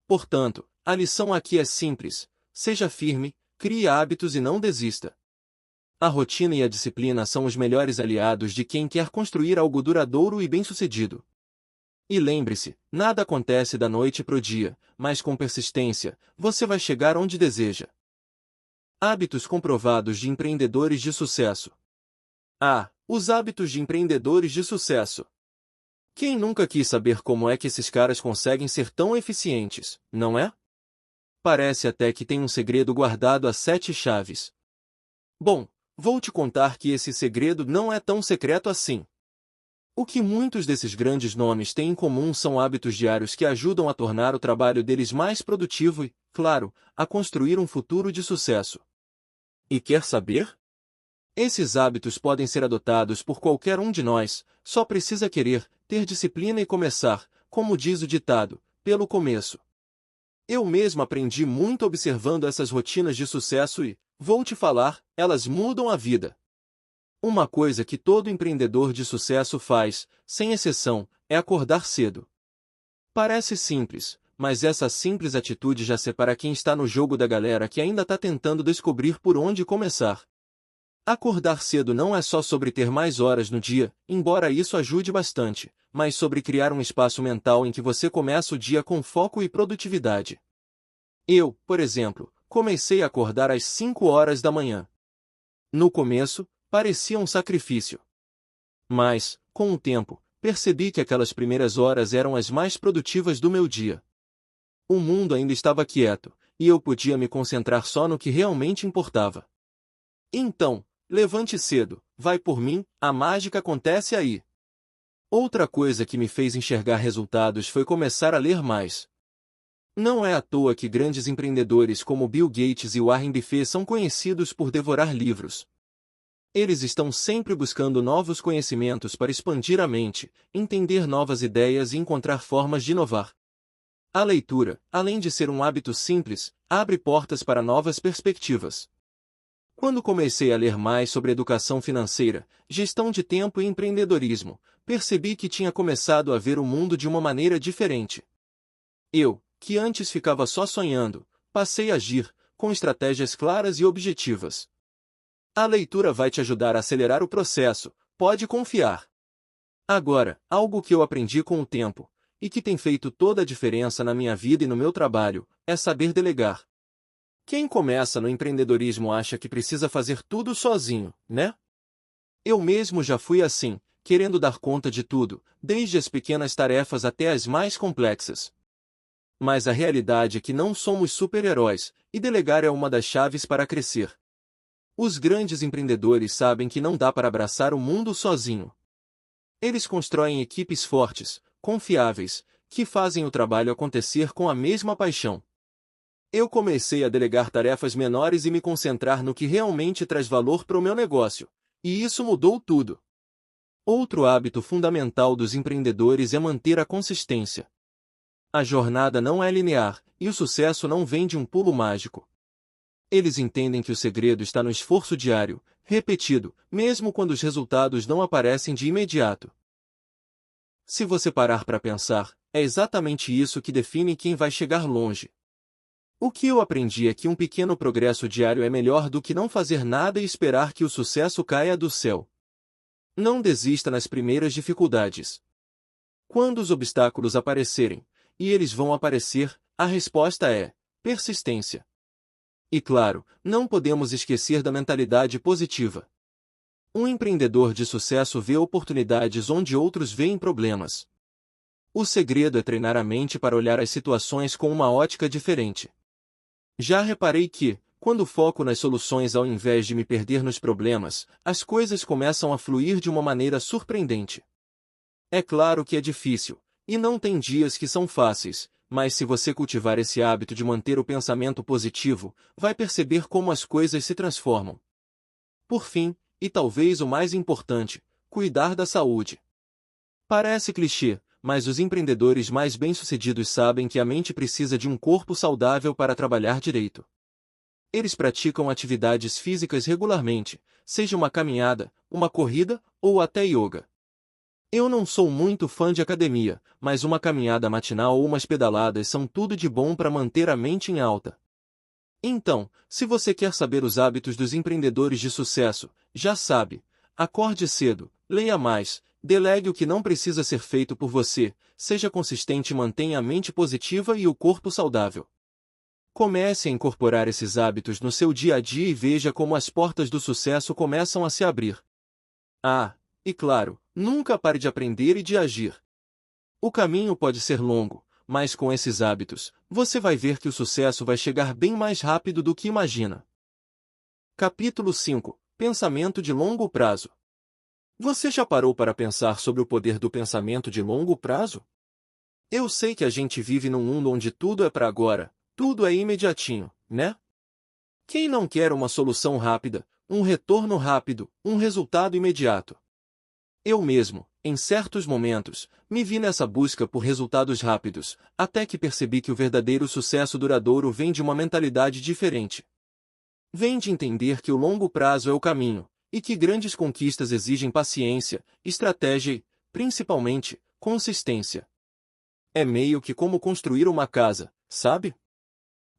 Portanto, a lição aqui é simples: seja firme, crie hábitos e não desista. A rotina e a disciplina são os melhores aliados de quem quer construir algo duradouro e bem-sucedido. E lembre-se, nada acontece da noite pro dia, mas com persistência, você vai chegar onde deseja. Hábitos comprovados de empreendedores de sucesso. Ah, os hábitos de empreendedores de sucesso. Quem nunca quis saber como é que esses caras conseguem ser tão eficientes, não é? Parece até que tem um segredo guardado a 7 chaves. Bom, vou te contar que esse segredo não é tão secreto assim. O que muitos desses grandes nomes têm em comum são hábitos diários que ajudam a tornar o trabalho deles mais produtivo e, claro, a construir um futuro de sucesso. E quer saber? Esses hábitos podem ser adotados por qualquer um de nós, só precisa querer, ter disciplina e começar, como diz o ditado, pelo começo. Eu mesmo aprendi muito observando essas rotinas de sucesso e, vou te falar, elas mudam a vida. Uma coisa que todo empreendedor de sucesso faz, sem exceção, é acordar cedo. Parece simples, mas essa simples atitude já separa quem está no jogo da galera que ainda está tentando descobrir por onde começar. Acordar cedo não é só sobre ter mais horas no dia, embora isso ajude bastante, mas sobre criar um espaço mental em que você começa o dia com foco e produtividade. Eu, por exemplo, comecei a acordar às 5 horas da manhã. No começo, parecia um sacrifício. Mas, com o tempo, percebi que aquelas primeiras horas eram as mais produtivas do meu dia. O mundo ainda estava quieto, e eu podia me concentrar só no que realmente importava. Então, levante cedo, vai por mim, a mágica acontece aí. Outra coisa que me fez enxergar resultados foi começar a ler mais. Não é à toa que grandes empreendedores como Bill Gates e Warren Buffett são conhecidos por devorar livros. Eles estão sempre buscando novos conhecimentos para expandir a mente, entender novas ideias e encontrar formas de inovar. A leitura, além de ser um hábito simples, abre portas para novas perspectivas. Quando comecei a ler mais sobre educação financeira, gestão de tempo e empreendedorismo, percebi que tinha começado a ver o mundo de uma maneira diferente. Eu, que antes ficava só sonhando, passei a agir, com estratégias claras e objetivas. A leitura vai te ajudar a acelerar o processo, pode confiar. Agora, algo que eu aprendi com o tempo, e que tem feito toda a diferença na minha vida e no meu trabalho, é saber delegar. Quem começa no empreendedorismo acha que precisa fazer tudo sozinho, né? Eu mesmo já fui assim, querendo dar conta de tudo, desde as pequenas tarefas até as mais complexas. Mas a realidade é que não somos super-heróis, e delegar é uma das chaves para crescer. Os grandes empreendedores sabem que não dá para abraçar o mundo sozinho. Eles constroem equipes fortes, confiáveis, que fazem o trabalho acontecer com a mesma paixão. Eu comecei a delegar tarefas menores e me concentrar no que realmente traz valor para o meu negócio, e isso mudou tudo. Outro hábito fundamental dos empreendedores é manter a consistência. A jornada não é linear, e o sucesso não vem de um pulo mágico. Eles entendem que o segredo está no esforço diário, repetido, mesmo quando os resultados não aparecem de imediato. Se você parar para pensar, é exatamente isso que define quem vai chegar longe. O que eu aprendi é que um pequeno progresso diário é melhor do que não fazer nada e esperar que o sucesso caia do céu. Não desista nas primeiras dificuldades. Quando os obstáculos aparecerem, e eles vão aparecer, a resposta é persistência. E claro, não podemos esquecer da mentalidade positiva. Um empreendedor de sucesso vê oportunidades onde outros veem problemas. O segredo é treinar a mente para olhar as situações com uma ótica diferente. Já reparei que, quando foco nas soluções ao invés de me perder nos problemas, as coisas começam a fluir de uma maneira surpreendente. É claro que é difícil, e não tem dias que são fáceis, mas se você cultivar esse hábito de manter o pensamento positivo, vai perceber como as coisas se transformam. Por fim, e talvez o mais importante, cuidar da saúde. Parece clichê, mas os empreendedores mais bem-sucedidos sabem que a mente precisa de um corpo saudável para trabalhar direito. Eles praticam atividades físicas regularmente, seja uma caminhada, uma corrida ou até yoga. Eu não sou muito fã de academia, mas uma caminhada matinal ou umas pedaladas são tudo de bom para manter a mente em alta. Então, se você quer saber os hábitos dos empreendedores de sucesso, já sabe, acorde cedo, leia mais, delegue o que não precisa ser feito por você, seja consistente e mantenha a mente positiva e o corpo saudável. Comece a incorporar esses hábitos no seu dia a dia e veja como as portas do sucesso começam a se abrir. Ah, e claro, nunca pare de aprender e de agir. O caminho pode ser longo, mas com esses hábitos, você vai ver que o sucesso vai chegar bem mais rápido do que imagina. Capítulo 5. Pensamento de longo prazo. Você já parou para pensar sobre o poder do pensamento de longo prazo? Eu sei que a gente vive num mundo onde tudo é para agora, tudo é imediatinho, né? Quem não quer uma solução rápida, um retorno rápido, um resultado imediato? Eu mesmo, em certos momentos, me vi nessa busca por resultados rápidos, até que percebi que o verdadeiro sucesso duradouro vem de uma mentalidade diferente. Vem de entender que o longo prazo é o caminho, e que grandes conquistas exigem paciência, estratégia e, principalmente, consistência. É meio que como construir uma casa, sabe?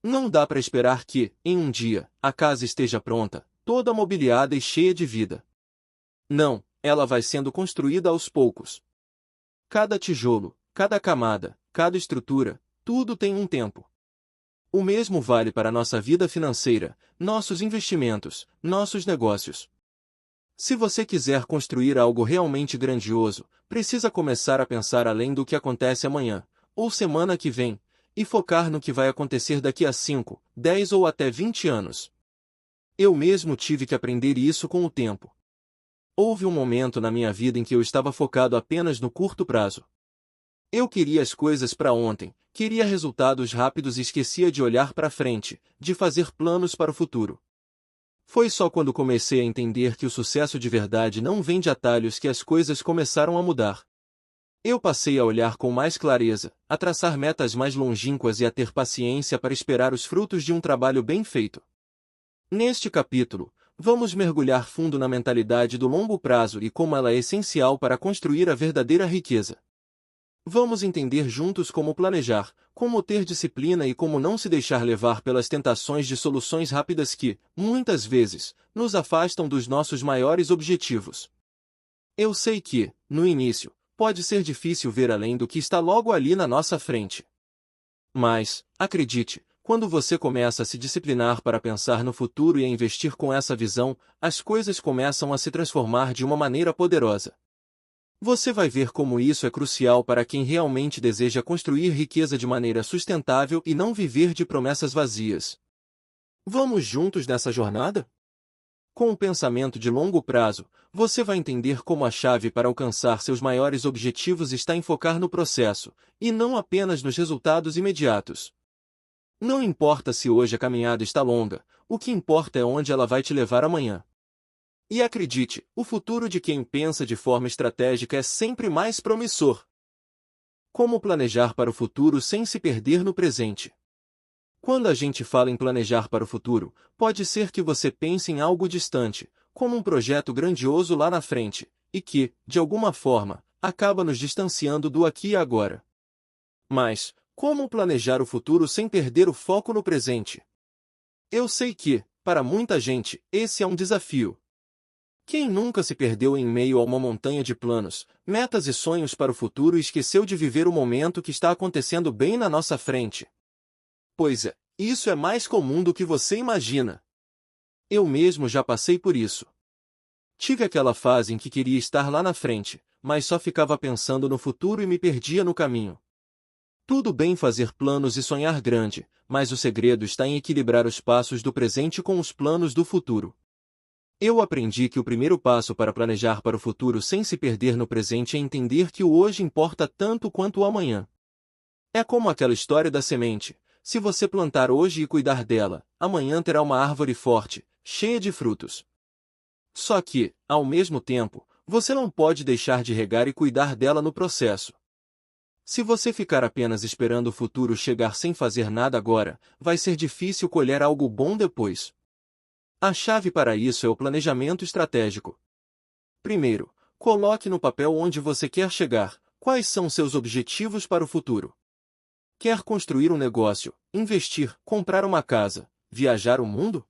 Não dá para esperar que, em um dia, a casa esteja pronta, toda mobiliada e cheia de vida. Não, ela vai sendo construída aos poucos. Cada tijolo, cada camada, cada estrutura, tudo tem um tempo. O mesmo vale para nossa vida financeira, nossos investimentos, nossos negócios. Se você quiser construir algo realmente grandioso, precisa começar a pensar além do que acontece amanhã, ou semana que vem, e focar no que vai acontecer daqui a 5, 10 ou até 20 anos. Eu mesmo tive que aprender isso com o tempo. Houve um momento na minha vida em que eu estava focado apenas no curto prazo. Eu queria as coisas para ontem, queria resultados rápidos e esquecia de olhar para frente, de fazer planos para o futuro. Foi só quando comecei a entender que o sucesso de verdade não vem de atalhos que as coisas começaram a mudar. Eu passei a olhar com mais clareza, a traçar metas mais longínquas e a ter paciência para esperar os frutos de um trabalho bem feito. Neste capítulo, vamos mergulhar fundo na mentalidade do longo prazo e como ela é essencial para construir a verdadeira riqueza. Vamos entender juntos como planejar, como ter disciplina e como não se deixar levar pelas tentações de soluções rápidas que, muitas vezes, nos afastam dos nossos maiores objetivos. Eu sei que, no início, pode ser difícil ver além do que está logo ali na nossa frente. Mas, acredite, quando você começa a se disciplinar para pensar no futuro e a investir com essa visão, as coisas começam a se transformar de uma maneira poderosa. Você vai ver como isso é crucial para quem realmente deseja construir riqueza de maneira sustentável e não viver de promessas vazias. Vamos juntos nessa jornada? Com o pensamento de longo prazo, você vai entender como a chave para alcançar seus maiores objetivos está em focar no processo, e não apenas nos resultados imediatos. Não importa se hoje a caminhada está longa, o que importa é onde ela vai te levar amanhã. E acredite, o futuro de quem pensa de forma estratégica é sempre mais promissor. Como planejar para o futuro sem se perder no presente? Quando a gente fala em planejar para o futuro, pode ser que você pense em algo distante, como um projeto grandioso lá na frente, e que, de alguma forma, acaba nos distanciando do aqui e agora. Mas, como planejar o futuro sem perder o foco no presente? Eu sei que, para muita gente, esse é um desafio. Quem nunca se perdeu em meio a uma montanha de planos, metas e sonhos para o futuro e esqueceu de viver o momento que está acontecendo bem na nossa frente? Pois é, isso é mais comum do que você imagina. Eu mesmo já passei por isso. Tive aquela fase em que queria estar lá na frente, mas só ficava pensando no futuro e me perdia no caminho. Tudo bem fazer planos e sonhar grande, mas o segredo está em equilibrar os passos do presente com os planos do futuro. Eu aprendi que o primeiro passo para planejar para o futuro sem se perder no presente é entender que o hoje importa tanto quanto o amanhã. É como aquela história da semente: se você plantar hoje e cuidar dela, amanhã terá uma árvore forte, cheia de frutos. Só que, ao mesmo tempo, você não pode deixar de regar e cuidar dela no processo. Se você ficar apenas esperando o futuro chegar sem fazer nada agora, vai ser difícil colher algo bom depois. A chave para isso é o planejamento estratégico. Primeiro, coloque no papel onde você quer chegar, quais são seus objetivos para o futuro. Quer construir um negócio, investir, comprar uma casa, viajar o mundo?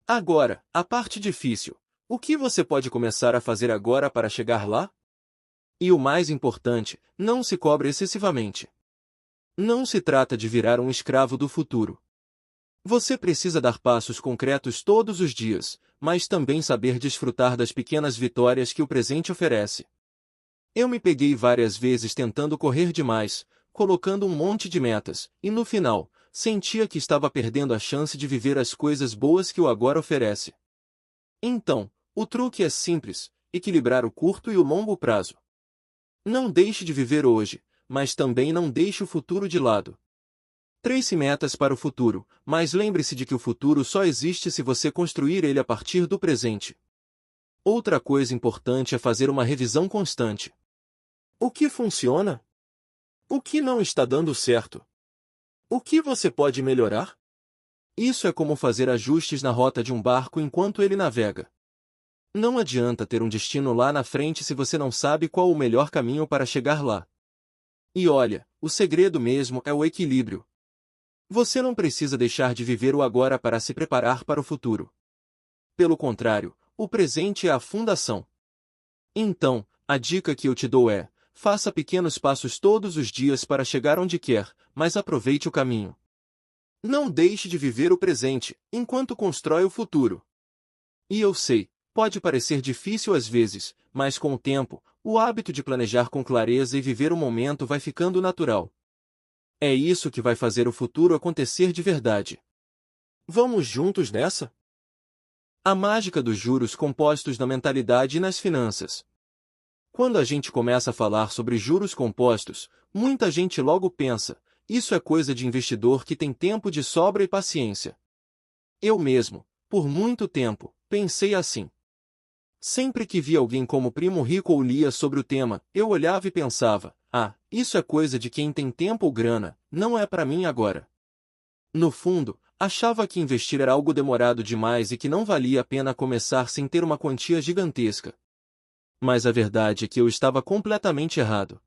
Agora, a parte difícil. O que você pode começar a fazer agora para chegar lá? E o mais importante, não se cobre excessivamente. Não se trata de virar um escravo do futuro. Você precisa dar passos concretos todos os dias, mas também saber desfrutar das pequenas vitórias que o presente oferece. Eu me peguei várias vezes tentando correr demais, colocando um monte de metas, e no final, sentia que estava perdendo a chance de viver as coisas boas que o agora oferece. Então, o truque é simples: equilibrar o curto e o longo prazo. Não deixe de viver hoje, mas também não deixe o futuro de lado. Trace metas para o futuro, mas lembre-se de que o futuro só existe se você construir ele a partir do presente. Outra coisa importante é fazer uma revisão constante. O que funciona? O que não está dando certo? O que você pode melhorar? Isso é como fazer ajustes na rota de um barco enquanto ele navega. Não adianta ter um destino lá na frente se você não sabe qual o melhor caminho para chegar lá. E olha, o segredo mesmo é o equilíbrio. Você não precisa deixar de viver o agora para se preparar para o futuro. Pelo contrário, o presente é a fundação. Então, a dica que eu te dou é: faça pequenos passos todos os dias para chegar onde quer, mas aproveite o caminho. Não deixe de viver o presente, enquanto constrói o futuro. E eu sei, pode parecer difícil às vezes, mas com o tempo, o hábito de planejar com clareza e viver o momento vai ficando natural. É isso que vai fazer o futuro acontecer de verdade. Vamos juntos nessa? A mágica dos juros compostos na mentalidade e nas finanças. Quando a gente começa a falar sobre juros compostos, muita gente logo pensa: isso é coisa de investidor que tem tempo de sobra e paciência. Eu mesmo, por muito tempo, pensei assim. Sempre que via alguém como Primo Rico ou lia sobre o tema, eu olhava e pensava: isso é coisa de quem tem tempo ou grana, não é para mim agora. No fundo, achava que investir era algo demorado demais e que não valia a pena começar sem ter uma quantia gigantesca. Mas a verdade é que eu estava completamente errado.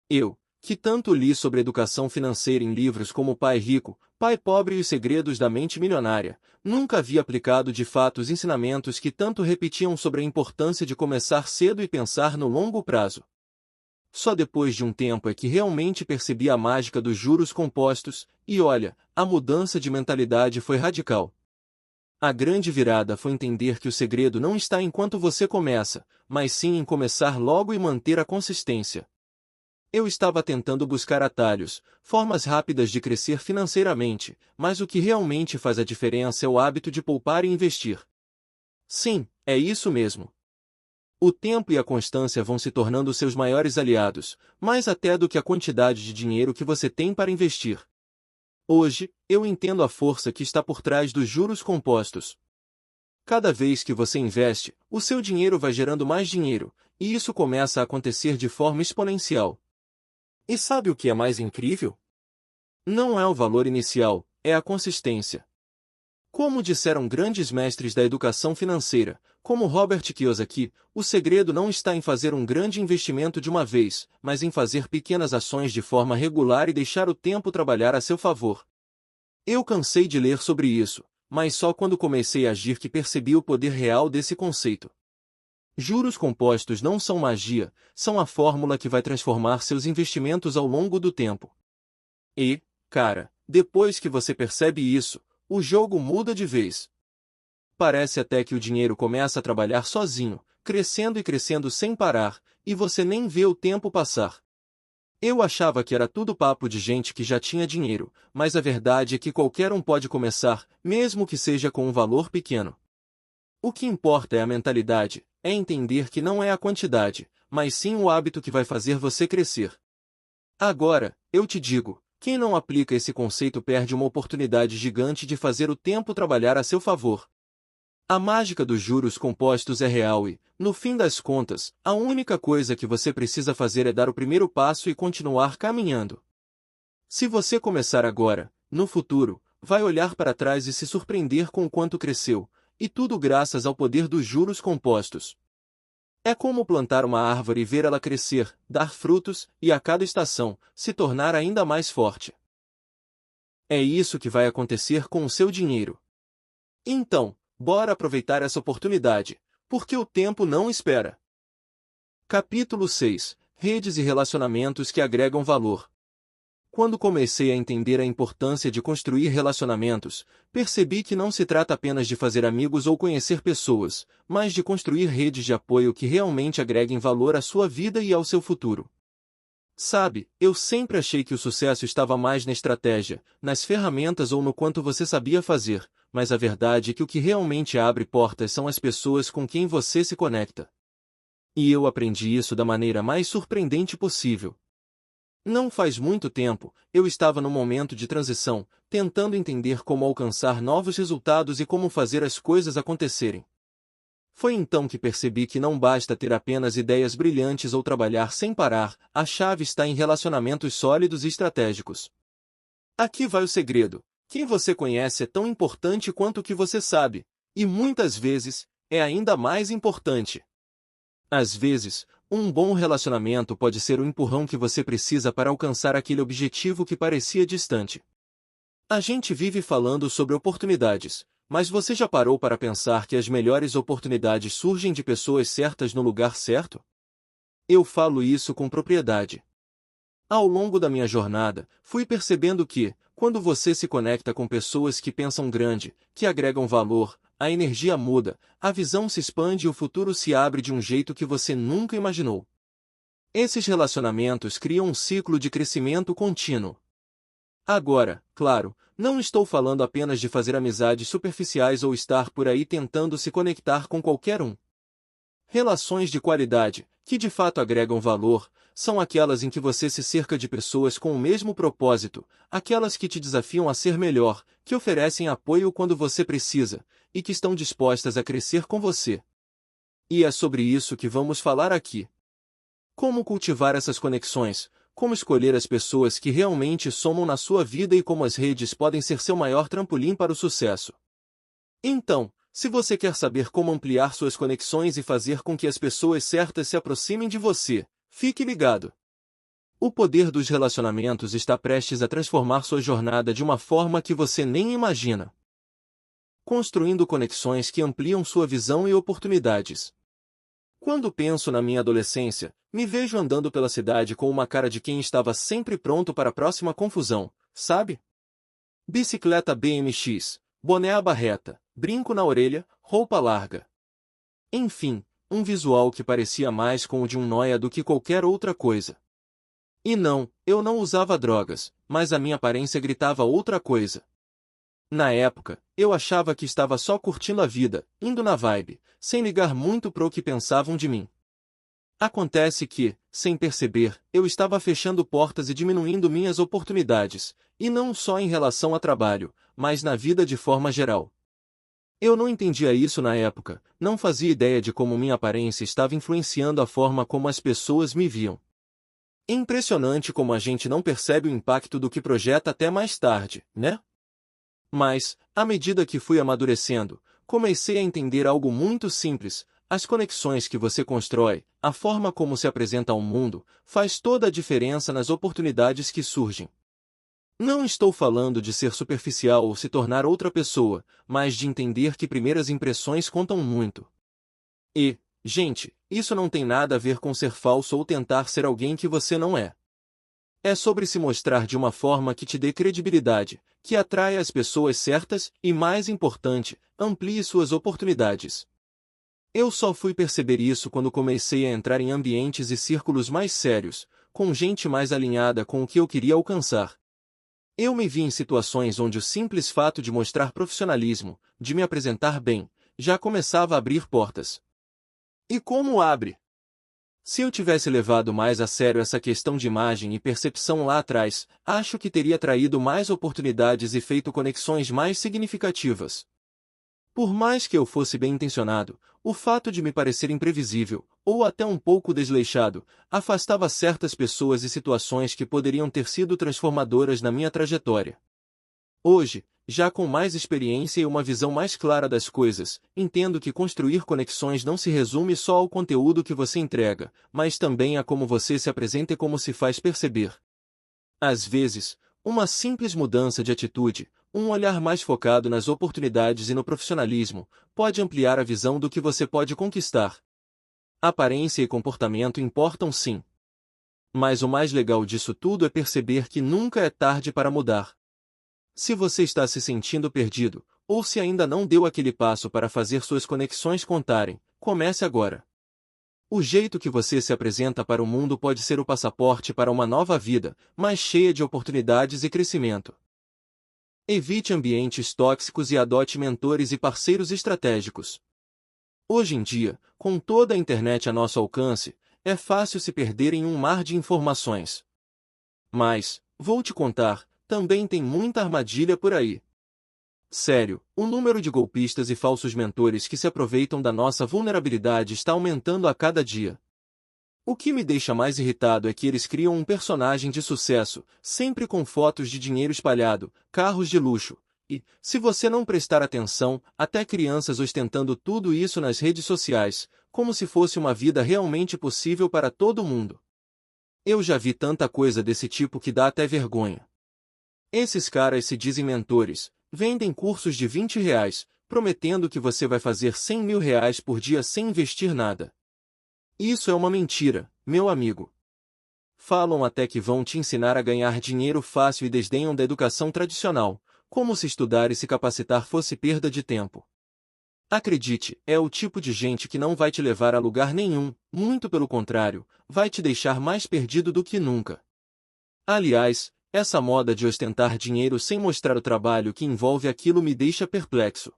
Eu, que tanto li sobre educação financeira em livros como Pai Rico, Pai Pobre e Os Segredos da Mente Milionária, nunca havia aplicado de fato os ensinamentos que tanto repetiam sobre a importância de começar cedo e pensar no longo prazo. Só depois de um tempo é que realmente percebi a mágica dos juros compostos, e olha, a mudança de mentalidade foi radical. A grande virada foi entender que o segredo não está em quanto você começa, mas sim em começar logo e manter a consistência. Eu estava tentando buscar atalhos, formas rápidas de crescer financeiramente, mas o que realmente faz a diferença é o hábito de poupar e investir. Sim, é isso mesmo. O tempo e a constância vão se tornando seus maiores aliados, mais até do que a quantidade de dinheiro que você tem para investir. Hoje, eu entendo a força que está por trás dos juros compostos. Cada vez que você investe, o seu dinheiro vai gerando mais dinheiro, e isso começa a acontecer de forma exponencial. E sabe o que é mais incrível? Não é o valor inicial, é a consistência. Como disseram grandes mestres da educação financeira, como Robert Kiyosaki, o segredo não está em fazer um grande investimento de uma vez, mas em fazer pequenas ações de forma regular e deixar o tempo trabalhar a seu favor. Eu cansei de ler sobre isso, mas só quando comecei a agir que percebi o poder real desse conceito. Juros compostos não são magia, são a fórmula que vai transformar seus investimentos ao longo do tempo. E, cara, depois que você percebe isso, o jogo muda de vez. Parece até que o dinheiro começa a trabalhar sozinho, crescendo e crescendo sem parar, e você nem vê o tempo passar. Eu achava que era tudo papo de gente que já tinha dinheiro, mas a verdade é que qualquer um pode começar, mesmo que seja com um valor pequeno. O que importa é a mentalidade, é entender que não é a quantidade, mas sim o hábito que vai fazer você crescer. Agora, eu te digo, quem não aplica esse conceito perde uma oportunidade gigante de fazer o tempo trabalhar a seu favor. A mágica dos juros compostos é real e, no fim das contas, a única coisa que você precisa fazer é dar o primeiro passo e continuar caminhando. Se você começar agora, no futuro, vai olhar para trás e se surpreender com o quanto cresceu, e tudo graças ao poder dos juros compostos. É como plantar uma árvore e ver ela crescer, dar frutos, e a cada estação, se tornar ainda mais forte. É isso que vai acontecer com o seu dinheiro. Então, bora aproveitar essa oportunidade, porque o tempo não espera. Capítulo 6. Redes e relacionamentos que agregam valor. Quando comecei a entender a importância de construir relacionamentos, percebi que não se trata apenas de fazer amigos ou conhecer pessoas, mas de construir redes de apoio que realmente agreguem valor à sua vida e ao seu futuro. Sabe, eu sempre achei que o sucesso estava mais na estratégia, nas ferramentas ou no quanto você sabia fazer, mas a verdade é que o que realmente abre portas são as pessoas com quem você se conecta. E eu aprendi isso da maneira mais surpreendente possível. Não faz muito tempo, eu estava num momento de transição, tentando entender como alcançar novos resultados e como fazer as coisas acontecerem. Foi então que percebi que não basta ter apenas ideias brilhantes ou trabalhar sem parar, a chave está em relacionamentos sólidos e estratégicos. Aqui vai o segredo. Quem você conhece é tão importante quanto o que você sabe, e muitas vezes, é ainda mais importante. Às vezes, um bom relacionamento pode ser o empurrão que você precisa para alcançar aquele objetivo que parecia distante. A gente vive falando sobre oportunidades, mas você já parou para pensar que as melhores oportunidades surgem de pessoas certas no lugar certo? Eu falo isso com propriedade. Ao longo da minha jornada, fui percebendo que, quando você se conecta com pessoas que pensam grande, que agregam valor, a energia muda, a visão se expande e o futuro se abre de um jeito que você nunca imaginou. Esses relacionamentos criam um ciclo de crescimento contínuo. Agora, claro, não estou falando apenas de fazer amizades superficiais ou estar por aí tentando se conectar com qualquer um. Relações de qualidade, que de fato agregam valor, são aquelas em que você se cerca de pessoas com o mesmo propósito, aquelas que te desafiam a ser melhor, que oferecem apoio quando você precisa, e que estão dispostas a crescer com você. E é sobre isso que vamos falar aqui. Como cultivar essas conexões, como escolher as pessoas que realmente somam na sua vida e como as redes podem ser seu maior trampolim para o sucesso. Então, se você quer saber como ampliar suas conexões e fazer com que as pessoas certas se aproximem de você, fique ligado. O poder dos relacionamentos está prestes a transformar sua jornada de uma forma que você nem imagina. Construindo conexões que ampliam sua visão e oportunidades. Quando penso na minha adolescência, me vejo andando pela cidade com uma cara de quem estava sempre pronto para a próxima confusão, sabe? Bicicleta BMX, boné à barreta, brinco na orelha, roupa larga. Enfim, um visual que parecia mais com o de um nóia do que qualquer outra coisa. E não, eu não usava drogas, mas a minha aparência gritava outra coisa. Na época, eu achava que estava só curtindo a vida, indo na vibe, sem ligar muito pro que pensavam de mim. Acontece que, sem perceber, eu estava fechando portas e diminuindo minhas oportunidades, e não só em relação a trabalho, mas na vida de forma geral. Eu não entendia isso na época, não fazia ideia de como minha aparência estava influenciando a forma como as pessoas me viam. É impressionante como a gente não percebe o impacto do que projeta até mais tarde, né? Mas, à medida que fui amadurecendo, comecei a entender algo muito simples: as conexões que você constrói, a forma como se apresenta ao mundo, faz toda a diferença nas oportunidades que surgem. Não estou falando de ser superficial ou se tornar outra pessoa, mas de entender que primeiras impressões contam muito. E, gente, isso não tem nada a ver com ser falso ou tentar ser alguém que você não é. É sobre se mostrar de uma forma que te dê credibilidade, que atraia as pessoas certas e, mais importante, amplie suas oportunidades. Eu só fui perceber isso quando comecei a entrar em ambientes e círculos mais sérios, com gente mais alinhada com o que eu queria alcançar. Eu me vi em situações onde o simples fato de mostrar profissionalismo, de me apresentar bem, já começava a abrir portas. E como abre? Se eu tivesse levado mais a sério essa questão de imagem e percepção lá atrás, acho que teria traído mais oportunidades e feito conexões mais significativas. Por mais que eu fosse bem intencionado, o fato de me parecer imprevisível, ou até um pouco desleixado, afastava certas pessoas e situações que poderiam ter sido transformadoras na minha trajetória. Hoje, já com mais experiência e uma visão mais clara das coisas, entendo que construir conexões não se resume só ao conteúdo que você entrega, mas também a como você se apresenta e como se faz perceber. Às vezes, uma simples mudança de atitude, um olhar mais focado nas oportunidades e no profissionalismo, pode ampliar a visão do que você pode conquistar. Aparência e comportamento importam sim. Mas o mais legal disso tudo é perceber que nunca é tarde para mudar. Se você está se sentindo perdido, ou se ainda não deu aquele passo para fazer suas conexões contarem, comece agora. O jeito que você se apresenta para o mundo pode ser o passaporte para uma nova vida, mais cheia de oportunidades e crescimento. Evite ambientes tóxicos e adote mentores e parceiros estratégicos. Hoje em dia, com toda a internet a nosso alcance, é fácil se perder em um mar de informações. Mas, vou te contar, também tem muita armadilha por aí. Sério, o número de golpistas e falsos mentores que se aproveitam da nossa vulnerabilidade está aumentando a cada dia. O que me deixa mais irritado é que eles criam um personagem de sucesso, sempre com fotos de dinheiro espalhado, carros de luxo, e, se você não prestar atenção, até crianças ostentando tudo isso nas redes sociais, como se fosse uma vida realmente possível para todo mundo. Eu já vi tanta coisa desse tipo que dá até vergonha. Esses caras se dizem mentores, vendem cursos de R$ 20, prometendo que você vai fazer R$ 100.000 por dia sem investir nada. Isso é uma mentira, meu amigo. Falam até que vão te ensinar a ganhar dinheiro fácil e desdenham da educação tradicional, como se estudar e se capacitar fosse perda de tempo. Acredite, é o tipo de gente que não vai te levar a lugar nenhum, muito pelo contrário, vai te deixar mais perdido do que nunca. Aliás, essa moda de ostentar dinheiro sem mostrar o trabalho que envolve aquilo me deixa perplexo.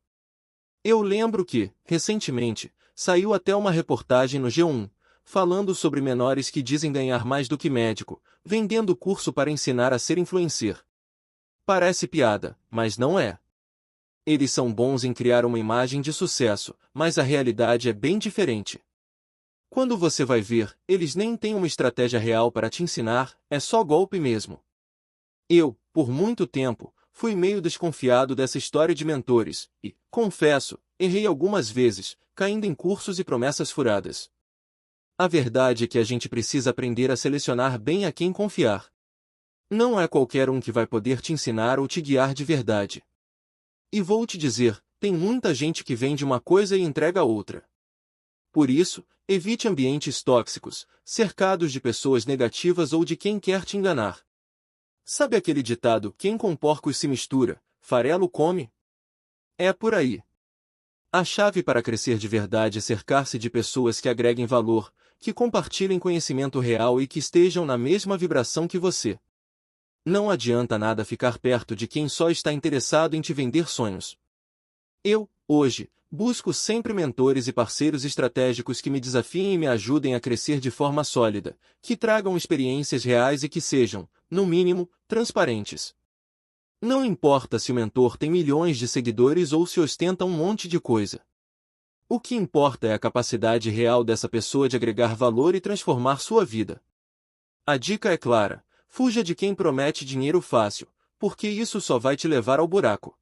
Eu lembro que, recentemente, saiu até uma reportagem no G1, falando sobre menores que dizem ganhar mais do que médico, vendendo curso para ensinar a ser influencer. Parece piada, mas não é. Eles são bons em criar uma imagem de sucesso, mas a realidade é bem diferente. Quando você vai ver, eles nem têm uma estratégia real para te ensinar, é só golpe mesmo. Eu, por muito tempo, fui meio desconfiado dessa história de mentores, e, confesso, errei algumas vezes, caindo em cursos e promessas furadas. A verdade é que a gente precisa aprender a selecionar bem a quem confiar. Não é qualquer um que vai poder te ensinar ou te guiar de verdade. E vou te dizer, tem muita gente que vende uma coisa e entrega outra. Por isso, evite ambientes tóxicos, cercados de pessoas negativas ou de quem quer te enganar. Sabe aquele ditado, quem com porcos se mistura, farelo come? É por aí. A chave para crescer de verdade é cercar-se de pessoas que agreguem valor, que compartilhem conhecimento real e que estejam na mesma vibração que você. Não adianta nada ficar perto de quem só está interessado em te vender sonhos. Eu, hoje, busco sempre mentores e parceiros estratégicos que me desafiem e me ajudem a crescer de forma sólida, que tragam experiências reais e que sejam, no mínimo, transparentes. Não importa se o mentor tem milhões de seguidores ou se ostenta um monte de coisa. O que importa é a capacidade real dessa pessoa de agregar valor e transformar sua vida. A dica é clara: fuja de quem promete dinheiro fácil, porque isso só vai te levar ao buraco.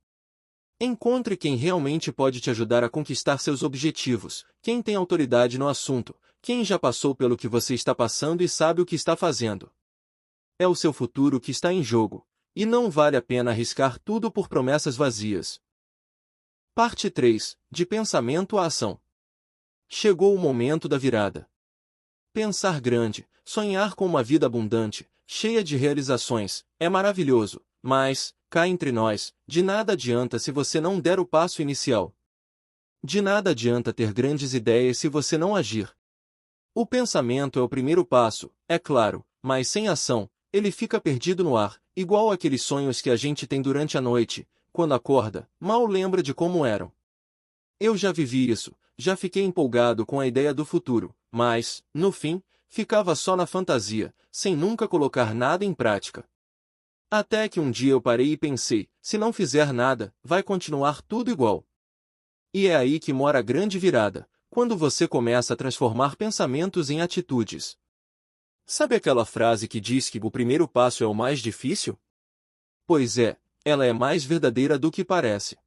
Encontre quem realmente pode te ajudar a conquistar seus objetivos, quem tem autoridade no assunto, quem já passou pelo que você está passando e sabe o que está fazendo. É o seu futuro que está em jogo, e não vale a pena arriscar tudo por promessas vazias. Parte 3. De pensamento à ação. Chegou o momento da virada. Pensar grande, sonhar com uma vida abundante, cheia de realizações, é maravilhoso, mas, cá entre nós, de nada adianta se você não der o passo inicial. De nada adianta ter grandes ideias se você não agir. O pensamento é o primeiro passo, é claro, mas sem ação, ele fica perdido no ar, igual aqueles sonhos que a gente tem durante a noite, quando acorda, mal lembra de como eram. Eu já vivi isso, já fiquei empolgado com a ideia do futuro, mas, no fim, ficava só na fantasia, sem nunca colocar nada em prática. Até que um dia eu parei e pensei, se não fizer nada, vai continuar tudo igual. E é aí que mora a grande virada, quando você começa a transformar pensamentos em atitudes. Sabe aquela frase que diz que o primeiro passo é o mais difícil? Pois é, ela é mais verdadeira do que parece.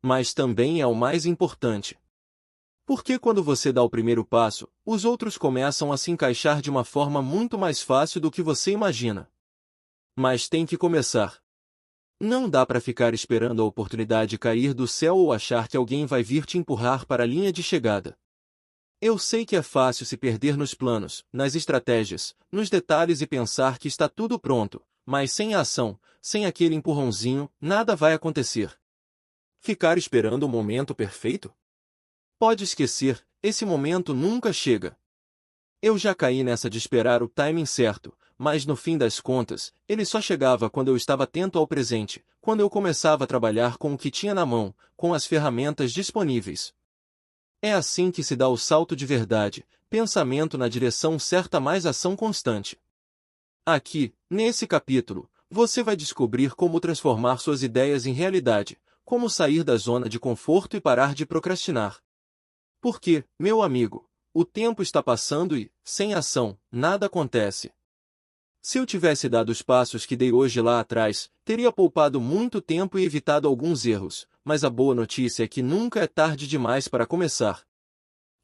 Mas também é o mais importante. Porque quando você dá o primeiro passo, os outros começam a se encaixar de uma forma muito mais fácil do que você imagina. Mas tem que começar. Não dá para ficar esperando a oportunidade cair do céu ou achar que alguém vai vir te empurrar para a linha de chegada. Eu sei que é fácil se perder nos planos, nas estratégias, nos detalhes e pensar que está tudo pronto, mas sem a ação, sem aquele empurrãozinho, nada vai acontecer. Ficar esperando o momento perfeito? Pode esquecer, esse momento nunca chega. Eu já caí nessa de esperar o timing certo, mas no fim das contas, ele só chegava quando eu estava atento ao presente, quando eu começava a trabalhar com o que tinha na mão, com as ferramentas disponíveis. É assim que se dá o salto de verdade, pensamento na direção certa mais ação constante. Aqui, nesse capítulo, você vai descobrir como transformar suas ideias em realidade, como sair da zona de conforto e parar de procrastinar. Porque, meu amigo, o tempo está passando e, sem ação, nada acontece. Se eu tivesse dado os passos que dei hoje lá atrás, teria poupado muito tempo e evitado alguns erros, mas a boa notícia é que nunca é tarde demais para começar.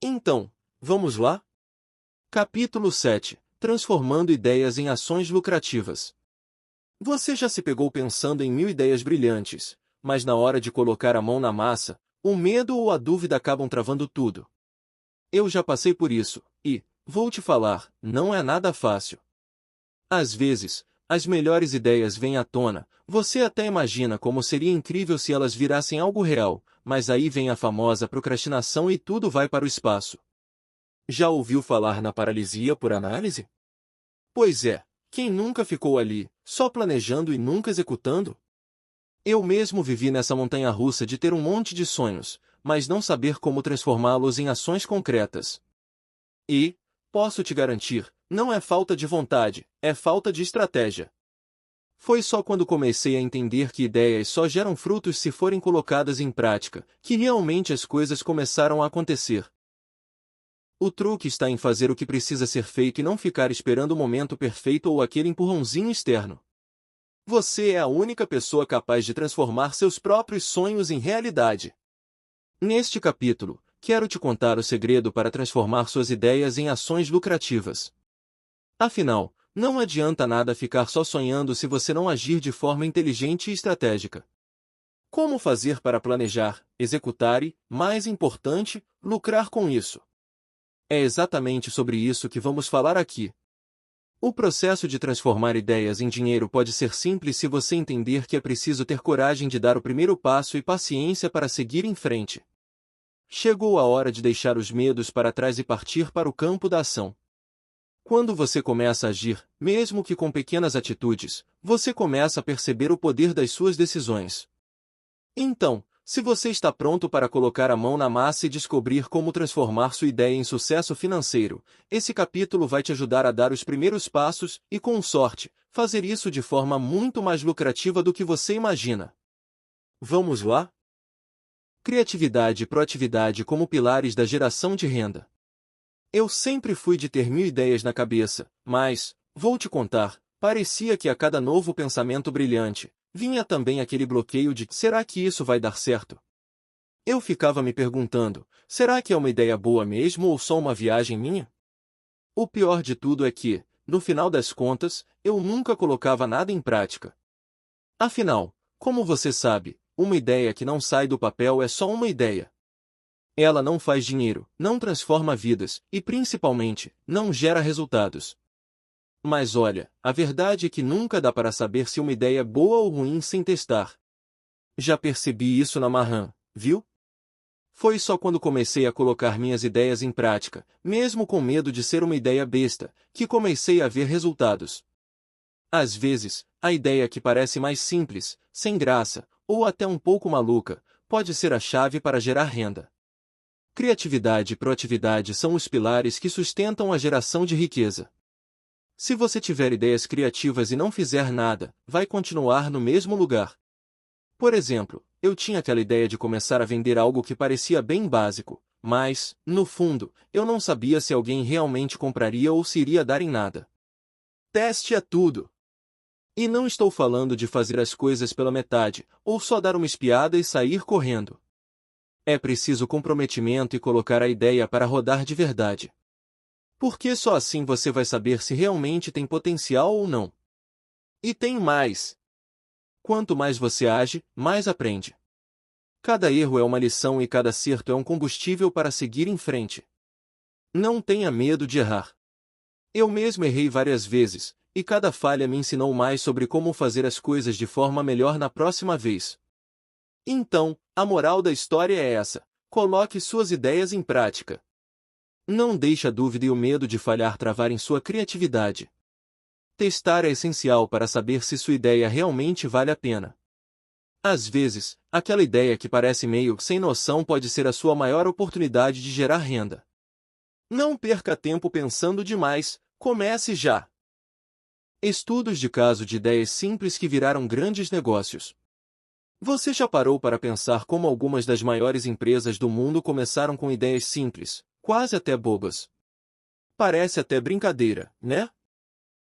Então, vamos lá? Capítulo 7. Transformando ideias em ações lucrativas. Você já se pegou pensando em 1000 ideias brilhantes, mas na hora de colocar a mão na massa, o medo ou a dúvida acabam travando tudo. Eu já passei por isso, e, vou te falar, não é nada fácil. Às vezes, as melhores ideias vêm à tona, você até imagina como seria incrível se elas virassem algo real, mas aí vem a famosa procrastinação e tudo vai para o espaço. Já ouviu falar na paralisia por análise? Pois é, quem nunca ficou ali, só planejando e nunca executando? Eu mesmo vivi nessa montanha-russa de ter um monte de sonhos, mas não saber como transformá-los em ações concretas. E, posso te garantir, não é falta de vontade, é falta de estratégia. Foi só quando comecei a entender que ideias só geram frutos se forem colocadas em prática, que realmente as coisas começaram a acontecer. O truque está em fazer o que precisa ser feito e não ficar esperando o momento perfeito ou aquele empurrãozinho externo. Você é a única pessoa capaz de transformar seus próprios sonhos em realidade. Neste capítulo, quero te contar o segredo para transformar suas ideias em ações lucrativas. Afinal, não adianta nada ficar só sonhando se você não agir de forma inteligente e estratégica. Como fazer para planejar, executar e, mais importante, lucrar com isso? É exatamente sobre isso que vamos falar aqui. O processo de transformar ideias em dinheiro pode ser simples se você entender que é preciso ter coragem de dar o primeiro passo e paciência para seguir em frente. Chegou a hora de deixar os medos para trás e partir para o campo da ação. Quando você começa a agir, mesmo que com pequenas atitudes, você começa a perceber o poder das suas decisões. Então, se você está pronto para colocar a mão na massa e descobrir como transformar sua ideia em sucesso financeiro, esse capítulo vai te ajudar a dar os primeiros passos e, com sorte, fazer isso de forma muito mais lucrativa do que você imagina. Vamos lá? Criatividade e proatividade como pilares da geração de renda. Eu sempre fui de ter 1000 ideias na cabeça, mas, vou te contar, parecia que a cada novo pensamento brilhante, vinha também aquele bloqueio de será que isso vai dar certo? Eu ficava me perguntando, será que é uma ideia boa mesmo ou só uma viagem minha? O pior de tudo é que, no final das contas, eu nunca colocava nada em prática. Afinal, como você sabe, uma ideia que não sai do papel é só uma ideia. Ela não faz dinheiro, não transforma vidas, e principalmente, não gera resultados. Mas olha, a verdade é que nunca dá para saber se uma ideia é boa ou ruim sem testar. Já percebi isso na Marran, viu? Foi só quando comecei a colocar minhas ideias em prática, mesmo com medo de ser uma ideia besta, que comecei a ver resultados. Às vezes, a ideia que parece mais simples, sem graça, ou até um pouco maluca, pode ser a chave para gerar renda. Criatividade e proatividade são os pilares que sustentam a geração de riqueza. Se você tiver ideias criativas e não fizer nada, vai continuar no mesmo lugar. Por exemplo, eu tinha aquela ideia de começar a vender algo que parecia bem básico, mas, no fundo, eu não sabia se alguém realmente compraria ou se iria dar em nada. Teste é tudo! E não estou falando de fazer as coisas pela metade, ou só dar uma espiada e sair correndo. É preciso comprometimento e colocar a ideia para rodar de verdade. Porque só assim você vai saber se realmente tem potencial ou não. E tem mais. Quanto mais você age, mais aprende. Cada erro é uma lição e cada acerto é um combustível para seguir em frente. Não tenha medo de errar. Eu mesmo errei várias vezes, e cada falha me ensinou mais sobre como fazer as coisas de forma melhor na próxima vez. Então, a moral da história é essa: coloque suas ideias em prática. Não deixe a dúvida e o medo de falhar travarem sua criatividade. Testar é essencial para saber se sua ideia realmente vale a pena. Às vezes, aquela ideia que parece meio sem noção pode ser a sua maior oportunidade de gerar renda. Não perca tempo pensando demais, comece já! Estudos de caso de ideias simples que viraram grandes negócios. Você já parou para pensar como algumas das maiores empresas do mundo começaram com ideias simples, quase até bobas? Parece até brincadeira, né?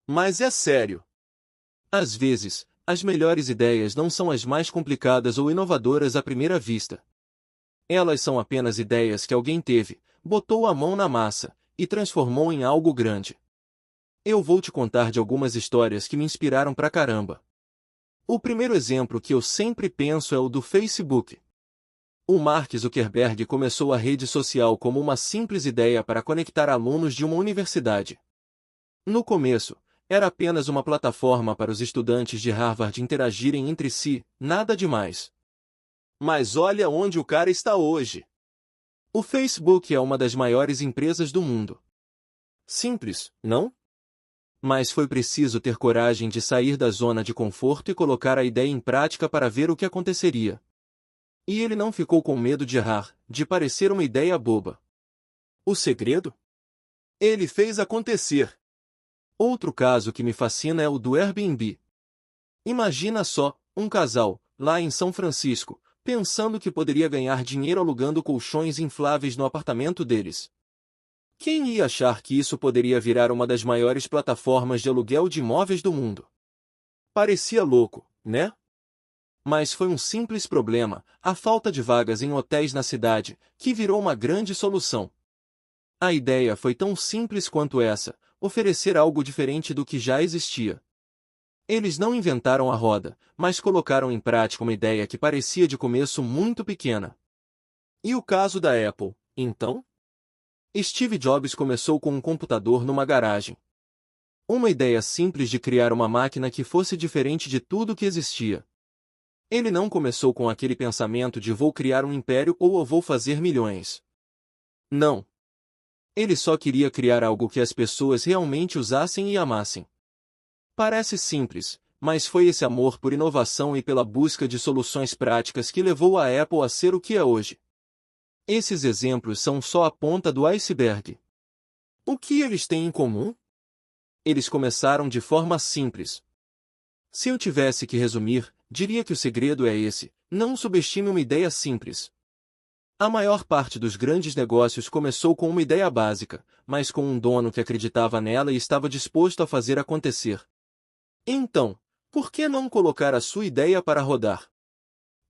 Mas é sério. Às vezes, as melhores ideias não são as mais complicadas ou inovadoras à primeira vista. Elas são apenas ideias que alguém teve, botou a mão na massa e transformou em algo grande. Eu vou te contar de algumas histórias que me inspiraram pra caramba. O primeiro exemplo que eu sempre penso é o do Facebook. O Mark Zuckerberg começou a rede social como uma simples ideia para conectar alunos de uma universidade. No começo, era apenas uma plataforma para os estudantes de Harvard interagirem entre si, nada demais. Mas olha onde o cara está hoje. O Facebook é uma das maiores empresas do mundo. Simples, não? Mas foi preciso ter coragem de sair da zona de conforto e colocar a ideia em prática para ver o que aconteceria. E ele não ficou com medo de errar, de parecer uma ideia boba. O segredo? Ele fez acontecer. Outro caso que me fascina é o do Airbnb. Imagina só, um casal, lá em São Francisco, pensando que poderia ganhar dinheiro alugando colchões infláveis no apartamento deles. Quem ia achar que isso poderia virar uma das maiores plataformas de aluguel de imóveis do mundo? Parecia louco, né? Mas foi um simples problema, a falta de vagas em hotéis na cidade, que virou uma grande solução. A ideia foi tão simples quanto essa: oferecer algo diferente do que já existia. Eles não inventaram a roda, mas colocaram em prática uma ideia que parecia de começo muito pequena. E o caso da Apple, então? Steve Jobs começou com um computador numa garagem. Uma ideia simples de criar uma máquina que fosse diferente de tudo que existia. Ele não começou com aquele pensamento de vou criar um império ou eu vou fazer milhões. Não. Ele só queria criar algo que as pessoas realmente usassem e amassem. Parece simples, mas foi esse amor por inovação e pela busca de soluções práticas que levou a Apple a ser o que é hoje. Esses exemplos são só a ponta do iceberg. O que eles têm em comum? Eles começaram de forma simples. Se eu tivesse que resumir, diria que o segredo é esse: não subestime uma ideia simples. A maior parte dos grandes negócios começou com uma ideia básica, mas com um dono que acreditava nela e estava disposto a fazer acontecer. Então, por que não colocar a sua ideia para rodar?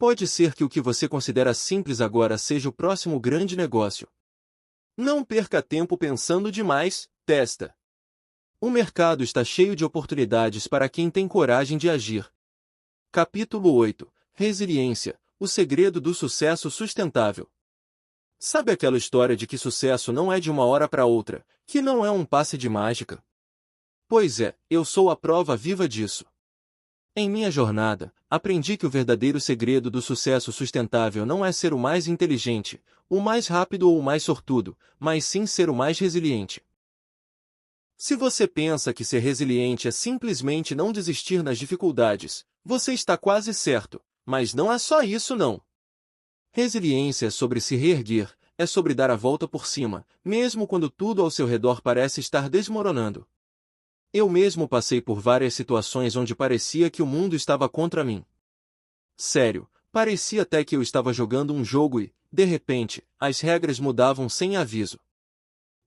Pode ser que o que você considera simples agora seja o próximo grande negócio. Não perca tempo pensando demais, testa. O mercado está cheio de oportunidades para quem tem coragem de agir. Capítulo 8. Resiliência, o segredo do sucesso sustentável. Sabe aquela história de que sucesso não é de uma hora para outra, que não é um passe de mágica? Pois é, eu sou a prova viva disso. Em minha jornada, aprendi que o verdadeiro segredo do sucesso sustentável não é ser o mais inteligente, o mais rápido ou o mais sortudo, mas sim ser o mais resiliente. Se você pensa que ser resiliente é simplesmente não desistir nas dificuldades, você está quase certo, mas não é só isso não. Resiliência é sobre se reerguer, é sobre dar a volta por cima, mesmo quando tudo ao seu redor parece estar desmoronando. Eu mesmo passei por várias situações onde parecia que o mundo estava contra mim. Sério, parecia até que eu estava jogando um jogo e, de repente, as regras mudavam sem aviso.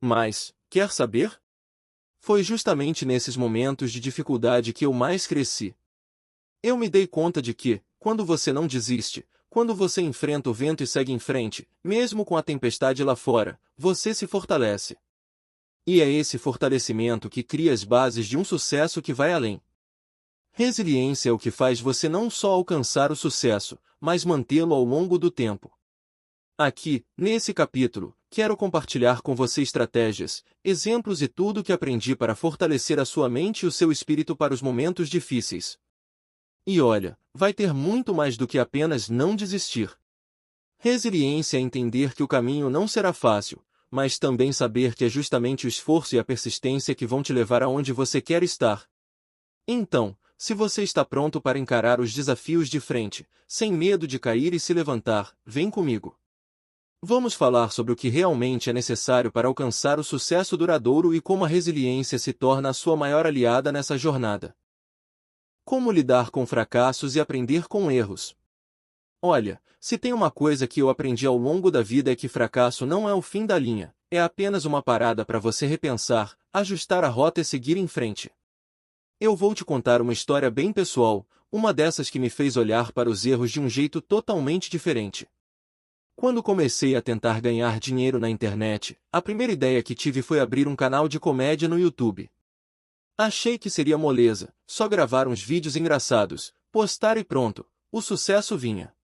Mas, quer saber? Foi justamente nesses momentos de dificuldade que eu mais cresci. Eu me dei conta de que, quando você não desiste, quando você enfrenta o vento e segue em frente, mesmo com a tempestade lá fora, você se fortalece. E é esse fortalecimento que cria as bases de um sucesso que vai além. Resiliência é o que faz você não só alcançar o sucesso, mas mantê-lo ao longo do tempo. Aqui, nesse capítulo, quero compartilhar com você estratégias, exemplos e tudo o que aprendi para fortalecer a sua mente e o seu espírito para os momentos difíceis. E olha, vai ter muito mais do que apenas não desistir. Resiliência é entender que o caminho não será fácil, mas também saber que é justamente o esforço e a persistência que vão te levar aonde você quer estar. Então, se você está pronto para encarar os desafios de frente, sem medo de cair e se levantar, vem comigo. Vamos falar sobre o que realmente é necessário para alcançar o sucesso duradouro e como a resiliência se torna a sua maior aliada nessa jornada. Como lidar com fracassos e aprender com erros? Olha, se tem uma coisa que eu aprendi ao longo da vida é que fracasso não é o fim da linha, é apenas uma parada para você repensar, ajustar a rota e seguir em frente. Eu vou te contar uma história bem pessoal, uma dessas que me fez olhar para os erros de um jeito totalmente diferente. Quando comecei a tentar ganhar dinheiro na internet, a primeira ideia que tive foi abrir um canal de comédia no YouTube. Achei que seria moleza, só gravar uns vídeos engraçados, postar e pronto, o sucesso vinha.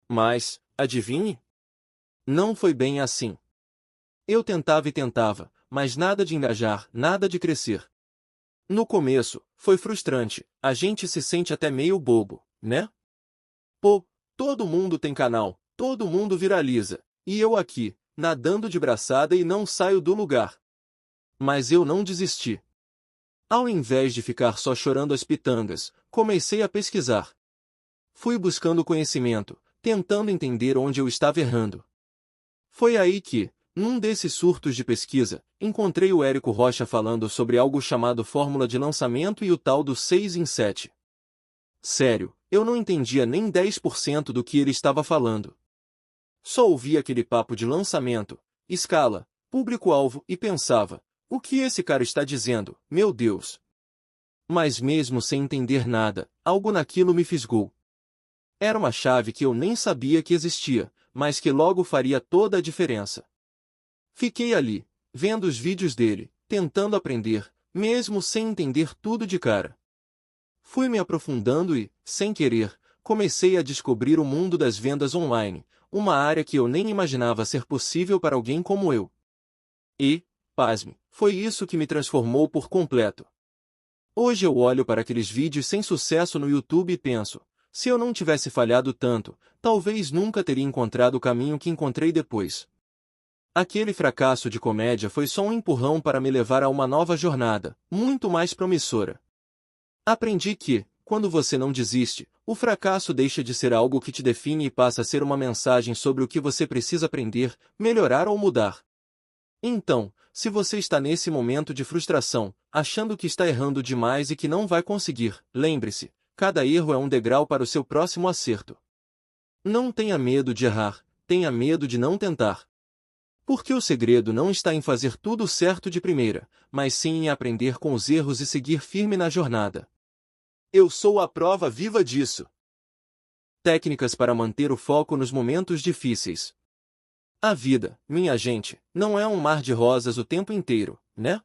Mas, adivinhe? Não foi bem assim. Eu tentava e tentava, mas nada de engajar, nada de crescer. No começo, foi frustrante, a gente se sente até meio bobo, né? Pô, todo mundo tem canal, todo mundo viraliza, e eu aqui, nadando de braçada e não saio do lugar. Mas eu não desisti. Ao invés de ficar só chorando as pitangas, comecei a pesquisar. Fui buscando conhecimento, tentando entender onde eu estava errando. Foi aí que, num desses surtos de pesquisa, encontrei o Érico Rocha falando sobre algo chamado fórmula de lançamento e o tal do 6 em 7. Sério, eu não entendia nem 10% do que ele estava falando. Só ouvia aquele papo de lançamento, escala, público-alvo e pensava, o que esse cara está dizendo, meu Deus? Mas mesmo sem entender nada, algo naquilo me fisgou. Era uma chave que eu nem sabia que existia, mas que logo faria toda a diferença. Fiquei ali, vendo os vídeos dele, tentando aprender, mesmo sem entender tudo de cara. Fui me aprofundando e, sem querer, comecei a descobrir o mundo das vendas online, uma área que eu nem imaginava ser possível para alguém como eu. E, pasme, foi isso que me transformou por completo. Hoje eu olho para aqueles vídeos sem sucesso no YouTube e penso, se eu não tivesse falhado tanto, talvez nunca teria encontrado o caminho que encontrei depois. Aquele fracasso de comédia foi só um empurrão para me levar a uma nova jornada, muito mais promissora. Aprendi que, quando você não desiste, o fracasso deixa de ser algo que te define e passa a ser uma mensagem sobre o que você precisa aprender, melhorar ou mudar. Então, se você está nesse momento de frustração, achando que está errando demais e que não vai conseguir, lembre-se, cada erro é um degrau para o seu próximo acerto. Não tenha medo de errar, tenha medo de não tentar. Porque o segredo não está em fazer tudo certo de primeira, mas sim em aprender com os erros e seguir firme na jornada. Eu sou a prova viva disso. Técnicas para manter o foco nos momentos difíceis. A vida, minha gente, não é um mar de rosas o tempo inteiro, né?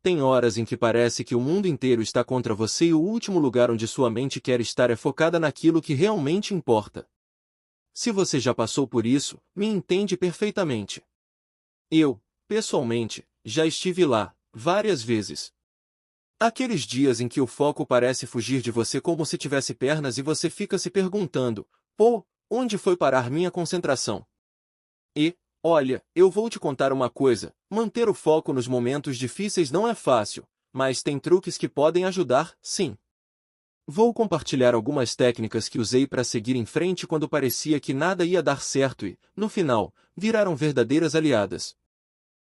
Tem horas em que parece que o mundo inteiro está contra você e o último lugar onde sua mente quer estar é focada naquilo que realmente importa. Se você já passou por isso, me entende perfeitamente. Eu, pessoalmente, já estive lá, várias vezes. Aqueles dias em que o foco parece fugir de você como se tivesse pernas e você fica se perguntando, pô, onde foi parar minha concentração? E, olha, eu vou te contar uma coisa, manter o foco nos momentos difíceis não é fácil, mas tem truques que podem ajudar, sim. Vou compartilhar algumas técnicas que usei para seguir em frente quando parecia que nada ia dar certo e, no final, viraram verdadeiras aliadas.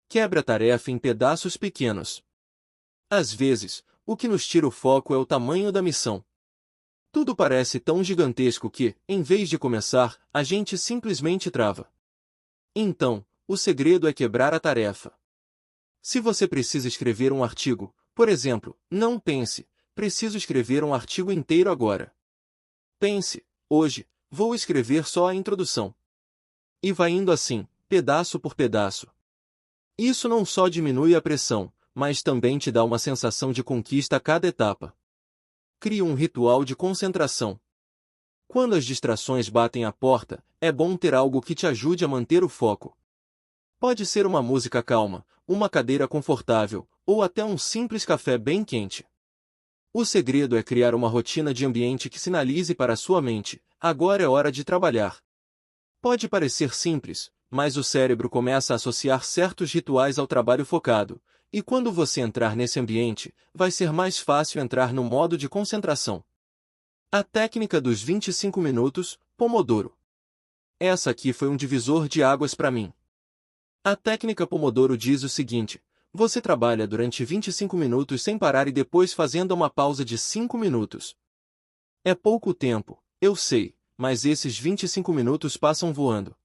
Quebra a tarefa em pedaços pequenos. Às vezes, o que nos tira o foco é o tamanho da missão. Tudo parece tão gigantesco que, em vez de começar, a gente simplesmente trava. Então, o segredo é quebrar a tarefa. Se você precisa escrever um artigo, por exemplo, não pense, preciso escrever um artigo inteiro agora. Pense, hoje, vou escrever só a introdução. E vai indo assim, pedaço por pedaço. Isso não só diminui a pressão, mas também te dá uma sensação de conquista a cada etapa. Crie um ritual de concentração. Quando as distrações batem à porta, é bom ter algo que te ajude a manter o foco. Pode ser uma música calma, uma cadeira confortável, ou até um simples café bem quente. O segredo é criar uma rotina de ambiente que sinalize para a sua mente: agora é hora de trabalhar. Pode parecer simples, mas o cérebro começa a associar certos rituais ao trabalho focado, e quando você entrar nesse ambiente, vai ser mais fácil entrar no modo de concentração. A técnica dos 25 minutos, Pomodoro. Essa aqui foi um divisor de águas para mim. A técnica Pomodoro diz o seguinte: você trabalha durante 25 minutos sem parar e depois fazendo uma pausa de 5 minutos. É pouco tempo, eu sei, mas esses 25 minutos passam voando.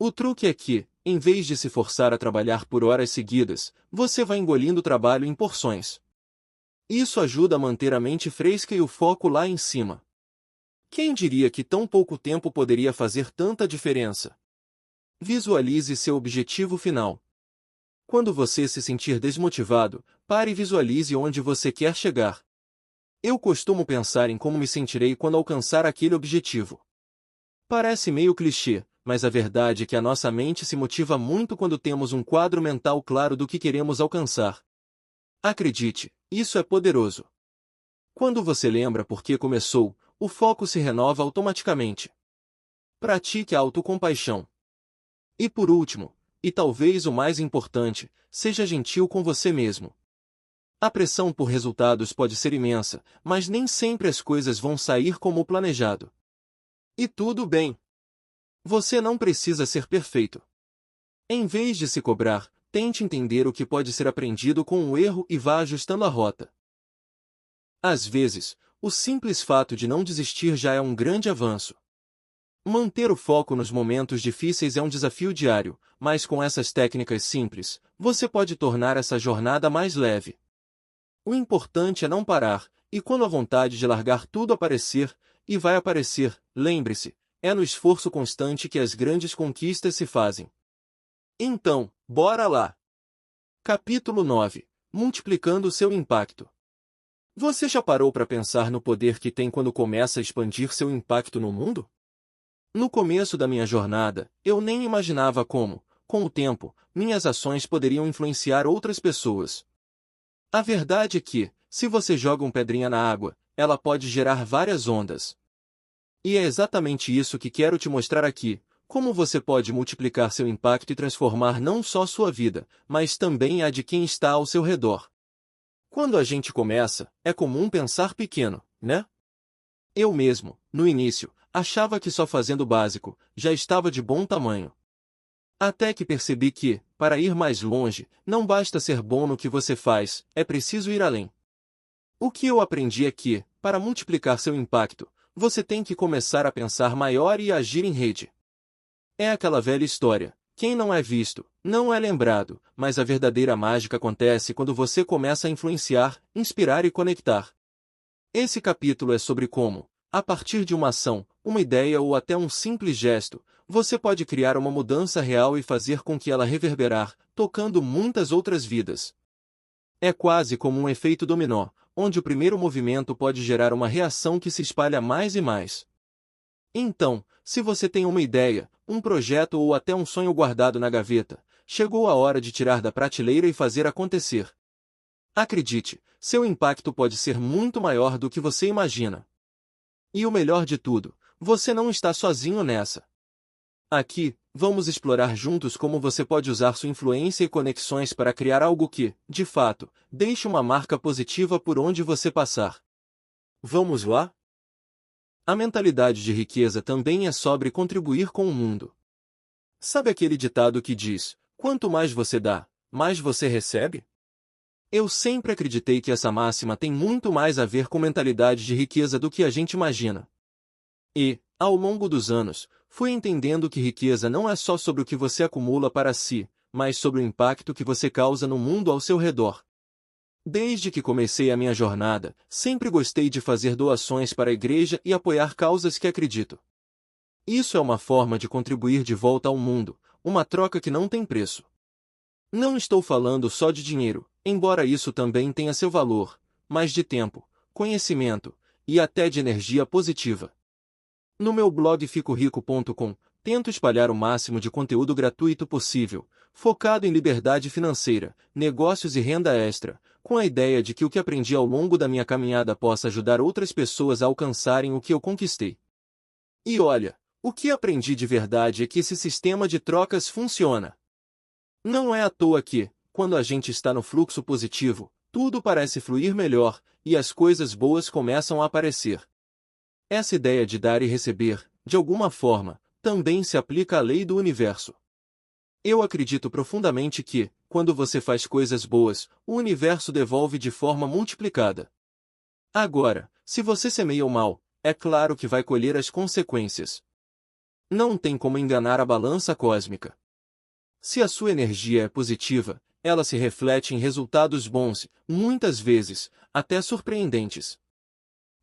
O truque é que, em vez de se forçar a trabalhar por horas seguidas, você vai engolindo o trabalho em porções. Isso ajuda a manter a mente fresca e o foco lá em cima. Quem diria que tão pouco tempo poderia fazer tanta diferença? Visualize seu objetivo final. Quando você se sentir desmotivado, pare e visualize onde você quer chegar. Eu costumo pensar em como me sentirei quando alcançar aquele objetivo. Parece meio clichê, mas a verdade é que a nossa mente se motiva muito quando temos um quadro mental claro do que queremos alcançar. Acredite, isso é poderoso. Quando você lembra por que começou, o foco se renova automaticamente. Pratique a autocompaixão. E por último, e talvez o mais importante, seja gentil com você mesmo. A pressão por resultados pode ser imensa, mas nem sempre as coisas vão sair como planejado. E tudo bem. Você não precisa ser perfeito. Em vez de se cobrar, tente entender o que pode ser aprendido com o erro e vá ajustando a rota. Às vezes, o simples fato de não desistir já é um grande avanço. Manter o foco nos momentos difíceis é um desafio diário, mas com essas técnicas simples, você pode tornar essa jornada mais leve. O importante é não parar, e quando a vontade de largar tudo aparecer, e vai aparecer, lembre-se, é no esforço constante que as grandes conquistas se fazem. Então, bora lá! Capítulo 9. Multiplicando seu impacto. Você já parou para pensar no poder que tem quando começa a expandir seu impacto no mundo? No começo da minha jornada, eu nem imaginava como, com o tempo, minhas ações poderiam influenciar outras pessoas. A verdade é que, se você joga uma pedrinha na água, ela pode gerar várias ondas. E é exatamente isso que quero te mostrar aqui: como você pode multiplicar seu impacto e transformar não só sua vida, mas também a de quem está ao seu redor. Quando a gente começa, é comum pensar pequeno, né? Eu mesmo, no início, achava que só fazendo o básico, já estava de bom tamanho. Até que percebi que, para ir mais longe, não basta ser bom no que você faz, é preciso ir além. O que eu aprendi é que, para multiplicar seu impacto, você tem que começar a pensar maior e agir em rede. É aquela velha história: quem não é visto, não é lembrado, mas a verdadeira mágica acontece quando você começa a influenciar, inspirar e conectar. Esse capítulo é sobre como, a partir de uma ação, uma ideia ou até um simples gesto, você pode criar uma mudança real e fazer com que ela reverberar, tocando muitas outras vidas. É quase como um efeito dominó, onde o primeiro movimento pode gerar uma reação que se espalha mais e mais. Então, se você tem uma ideia, um projeto ou até um sonho guardado na gaveta, chegou a hora de tirar da prateleira e fazer acontecer. Acredite, seu impacto pode ser muito maior do que você imagina. E o melhor de tudo, você não está sozinho nessa. Aqui, vamos explorar juntos como você pode usar sua influência e conexões para criar algo que, de fato, deixe uma marca positiva por onde você passar. Vamos lá? A mentalidade de riqueza também é sobre contribuir com o mundo. Sabe aquele ditado que diz: quanto mais você dá, mais você recebe? Eu sempre acreditei que essa máxima tem muito mais a ver com mentalidade de riqueza do que a gente imagina. E, ao longo dos anos, fui entendendo que riqueza não é só sobre o que você acumula para si, mas sobre o impacto que você causa no mundo ao seu redor. Desde que comecei a minha jornada, sempre gostei de fazer doações para a igreja e apoiar causas que acredito. Isso é uma forma de contribuir de volta ao mundo, uma troca que não tem preço. Não estou falando só de dinheiro, embora isso também tenha seu valor, mas de tempo, conhecimento e até de energia positiva. No meu blog ficorico.com, tento espalhar o máximo de conteúdo gratuito possível, focado em liberdade financeira, negócios e renda extra, com a ideia de que o que aprendi ao longo da minha caminhada possa ajudar outras pessoas a alcançarem o que eu conquistei. E olha, o que aprendi de verdade é que esse sistema de trocas funciona. Não é à toa que, quando a gente está no fluxo positivo, tudo parece fluir melhor, e as coisas boas começam a aparecer. Essa ideia de dar e receber, de alguma forma, também se aplica à lei do universo. Eu acredito profundamente que, quando você faz coisas boas, o universo devolve de forma multiplicada. Agora, se você semeia o mal, é claro que vai colher as consequências. Não tem como enganar a balança cósmica. Se a sua energia é positiva, ela se reflete em resultados bons, muitas vezes, até surpreendentes.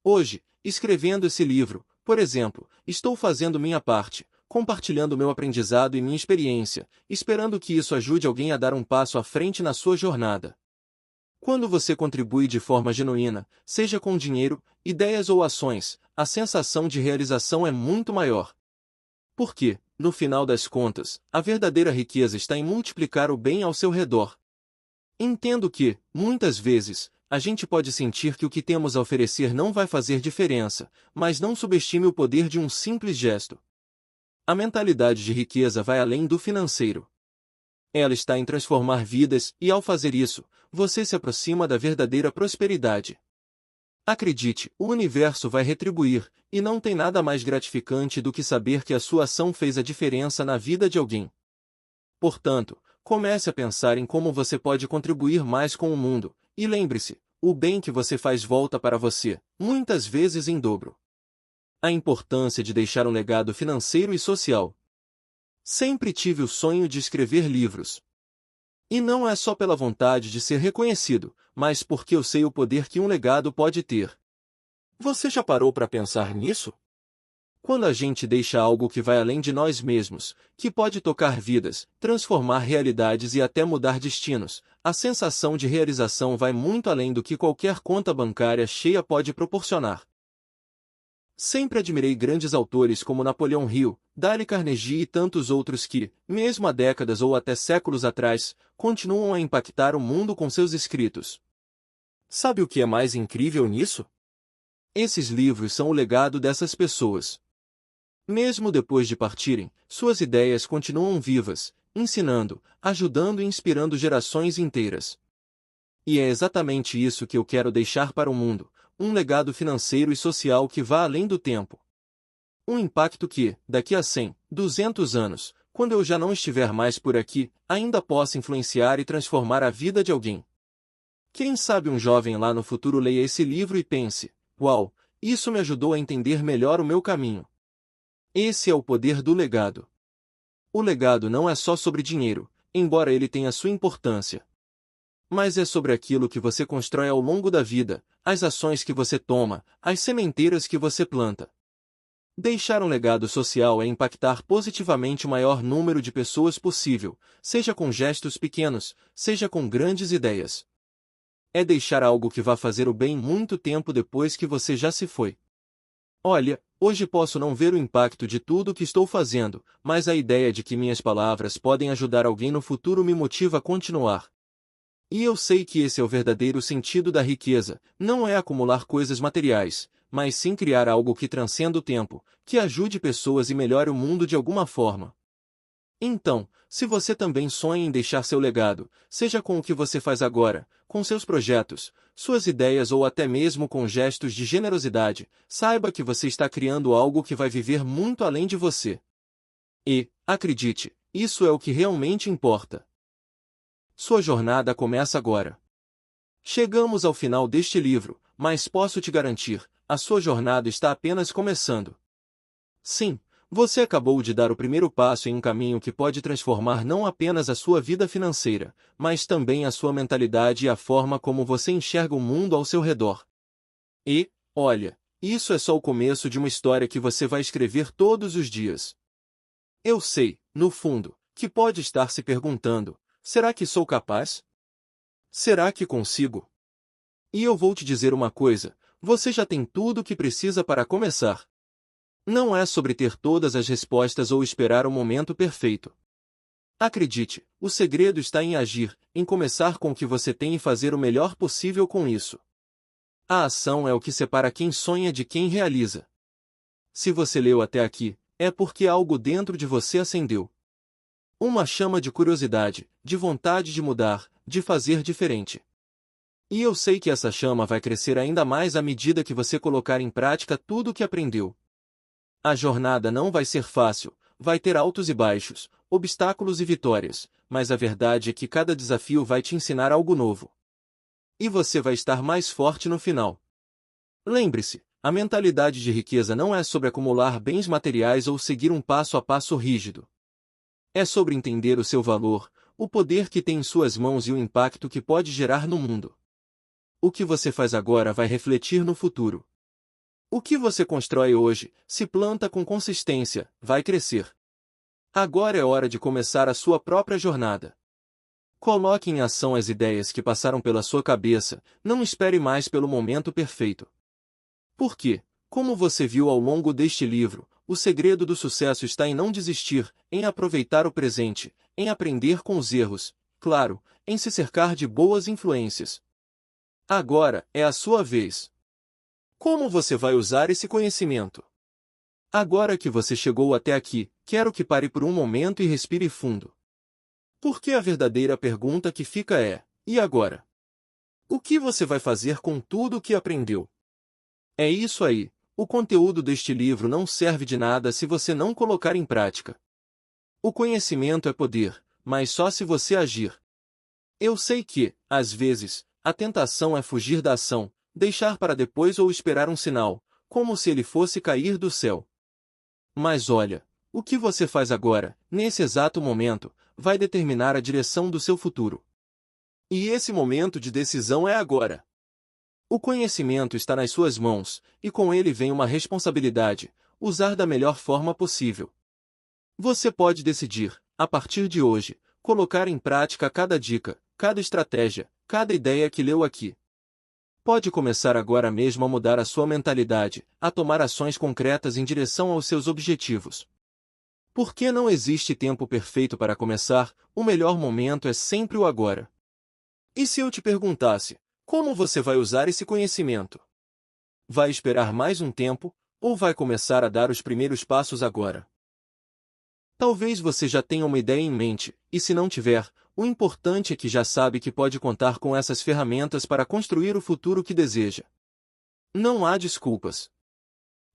Hoje, escrevendo esse livro, por exemplo, estou fazendo minha parte, compartilhando meu aprendizado e minha experiência, esperando que isso ajude alguém a dar um passo à frente na sua jornada. Quando você contribui de forma genuína, seja com dinheiro, ideias ou ações, a sensação de realização é muito maior. Porque, no final das contas, a verdadeira riqueza está em multiplicar o bem ao seu redor. Entendo que, muitas vezes, a gente pode sentir que o que temos a oferecer não vai fazer diferença, mas não subestime o poder de um simples gesto. A mentalidade de riqueza vai além do financeiro. Ela está em transformar vidas e, ao fazer isso, você se aproxima da verdadeira prosperidade. Acredite, o universo vai retribuir, e não tem nada mais gratificante do que saber que a sua ação fez a diferença na vida de alguém. Portanto, comece a pensar em como você pode contribuir mais com o mundo, e lembre-se, o bem que você faz volta para você, muitas vezes em dobro. A importância de deixar um legado financeiro e social. Sempre tive o sonho de escrever livros. E não é só pela vontade de ser reconhecido, mas porque eu sei o poder que um legado pode ter. Você já parou para pensar nisso? Quando a gente deixa algo que vai além de nós mesmos, que pode tocar vidas, transformar realidades e até mudar destinos, a sensação de realização vai muito além do que qualquer conta bancária cheia pode proporcionar. Sempre admirei grandes autores como Napoleão Hill, Dale Carnegie e tantos outros que, mesmo há décadas ou até séculos atrás, continuam a impactar o mundo com seus escritos. Sabe o que é mais incrível nisso? Esses livros são o legado dessas pessoas. Mesmo depois de partirem, suas ideias continuam vivas, ensinando, ajudando e inspirando gerações inteiras. E é exatamente isso que eu quero deixar para o mundo, um legado financeiro e social que vá além do tempo. Um impacto que, daqui a 100, 200 anos, quando eu já não estiver mais por aqui, ainda possa influenciar e transformar a vida de alguém. Quem sabe um jovem lá no futuro leia esse livro e pense: uau, isso me ajudou a entender melhor o meu caminho. Esse é o poder do legado. O legado não é só sobre dinheiro, embora ele tenha sua importância. Mas é sobre aquilo que você constrói ao longo da vida, as ações que você toma, as sementeiras que você planta. Deixar um legado social é impactar positivamente o maior número de pessoas possível, seja com gestos pequenos, seja com grandes ideias. É deixar algo que vá fazer o bem muito tempo depois que você já se foi. Olha, hoje posso não ver o impacto de tudo o que estou fazendo, mas a ideia de que minhas palavras podem ajudar alguém no futuro me motiva a continuar. E eu sei que esse é o verdadeiro sentido da riqueza, não é acumular coisas materiais, mas sim criar algo que transcenda o tempo, que ajude pessoas e melhore o mundo de alguma forma. Então, se você também sonha em deixar seu legado, seja com o que você faz agora, com seus projetos, suas ideias ou até mesmo com gestos de generosidade, saiba que você está criando algo que vai viver muito além de você. E, acredite, isso é o que realmente importa. Sua jornada começa agora. Chegamos ao final deste livro, mas posso te garantir, a sua jornada está apenas começando. Sim, você acabou de dar o primeiro passo em um caminho que pode transformar não apenas a sua vida financeira, mas também a sua mentalidade e a forma como você enxerga o mundo ao seu redor. E, olha, isso é só o começo de uma história que você vai escrever todos os dias. Eu sei, no fundo, que pode estar se perguntando: será que sou capaz? Será que consigo? E eu vou te dizer uma coisa: você já tem tudo o que precisa para começar. Não é sobre ter todas as respostas ou esperar o momento perfeito. Acredite, o segredo está em agir, em começar com o que você tem e fazer o melhor possível com isso. A ação é o que separa quem sonha de quem realiza. Se você leu até aqui, é porque algo dentro de você acendeu. Uma chama de curiosidade, de vontade de mudar, de fazer diferente. E eu sei que essa chama vai crescer ainda mais à medida que você colocar em prática tudo o que aprendeu. A jornada não vai ser fácil, vai ter altos e baixos, obstáculos e vitórias, mas a verdade é que cada desafio vai te ensinar algo novo. E você vai estar mais forte no final. Lembre-se, a mentalidade de riqueza não é sobre acumular bens materiais ou seguir um passo a passo rígido. É sobre entender o seu valor, o poder que tem em suas mãos e o impacto que pode gerar no mundo. O que você faz agora vai refletir no futuro. O que você constrói hoje, se planta com consistência, vai crescer. Agora é hora de começar a sua própria jornada. Coloque em ação as ideias que passaram pela sua cabeça, não espere mais pelo momento perfeito. Porque, como você viu ao longo deste livro, o segredo do sucesso está em não desistir, em aproveitar o presente, em aprender com os erros, claro, em se cercar de boas influências. Agora é a sua vez. Como você vai usar esse conhecimento? Agora que você chegou até aqui, quero que pare por um momento e respire fundo. Porque a verdadeira pergunta que fica é: e agora? O que você vai fazer com tudo o que aprendeu? É isso aí, o conteúdo deste livro não serve de nada se você não colocar em prática. O conhecimento é poder, mas só se você agir. Eu sei que, às vezes, a tentação é fugir da ação, deixar para depois ou esperar um sinal, como se ele fosse cair do céu. Mas olha, o que você faz agora, nesse exato momento, vai determinar a direção do seu futuro. E esse momento de decisão é agora. O conhecimento está nas suas mãos, e com ele vem uma responsabilidade: usar da melhor forma possível. Você pode decidir, a partir de hoje, colocar em prática cada dica, cada estratégia, cada ideia que leu aqui. Pode começar agora mesmo a mudar a sua mentalidade, a tomar ações concretas em direção aos seus objetivos. Porque não existe tempo perfeito para começar, o melhor momento é sempre o agora. E se eu te perguntasse, como você vai usar esse conhecimento? Vai esperar mais um tempo, ou vai começar a dar os primeiros passos agora? Talvez você já tenha uma ideia em mente, e se não tiver, o importante é que já sabe que pode contar com essas ferramentas para construir o futuro que deseja. Não há desculpas.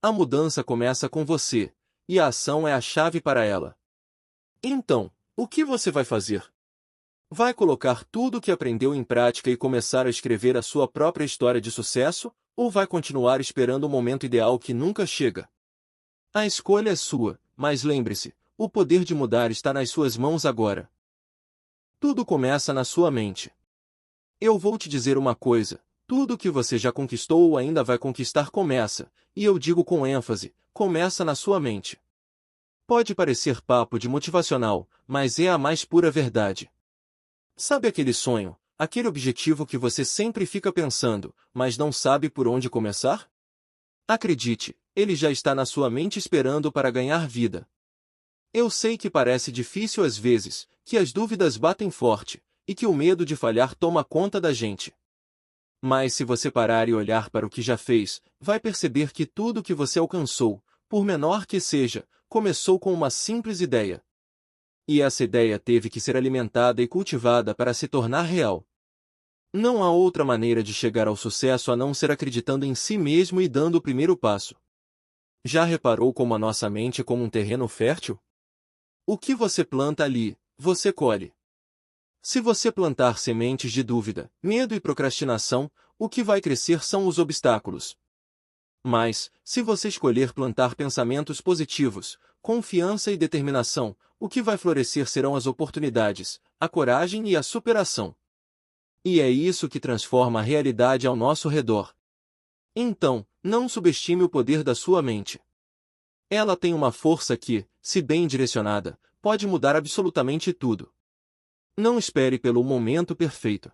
A mudança começa com você, e a ação é a chave para ela. Então, o que você vai fazer? Vai colocar tudo o que aprendeu em prática e começar a escrever a sua própria história de sucesso, ou vai continuar esperando o momento ideal que nunca chega? A escolha é sua, mas lembre-se, o poder de mudar está nas suas mãos agora. Tudo começa na sua mente. Eu vou te dizer uma coisa: tudo que você já conquistou ou ainda vai conquistar começa, e eu digo com ênfase, começa na sua mente. Pode parecer papo de motivacional, mas é a mais pura verdade. Sabe aquele sonho, aquele objetivo que você sempre fica pensando, mas não sabe por onde começar? Acredite, ele já está na sua mente esperando para ganhar vida. Eu sei que parece difícil às vezes, que as dúvidas batem forte, e que o medo de falhar toma conta da gente. Mas se você parar e olhar para o que já fez, vai perceber que tudo que você alcançou, por menor que seja, começou com uma simples ideia. E essa ideia teve que ser alimentada e cultivada para se tornar real. Não há outra maneira de chegar ao sucesso a não ser acreditando em si mesmo e dando o primeiro passo. Já reparou como a nossa mente é como um terreno fértil? O que você planta ali, você colhe. Se você plantar sementes de dúvida, medo e procrastinação, o que vai crescer são os obstáculos. Mas, se você escolher plantar pensamentos positivos, confiança e determinação, o que vai florescer serão as oportunidades, a coragem e a superação. E é isso que transforma a realidade ao nosso redor. Então, não subestime o poder da sua mente. Ela tem uma força que, se bem direcionada, pode mudar absolutamente tudo. Não espere pelo momento perfeito.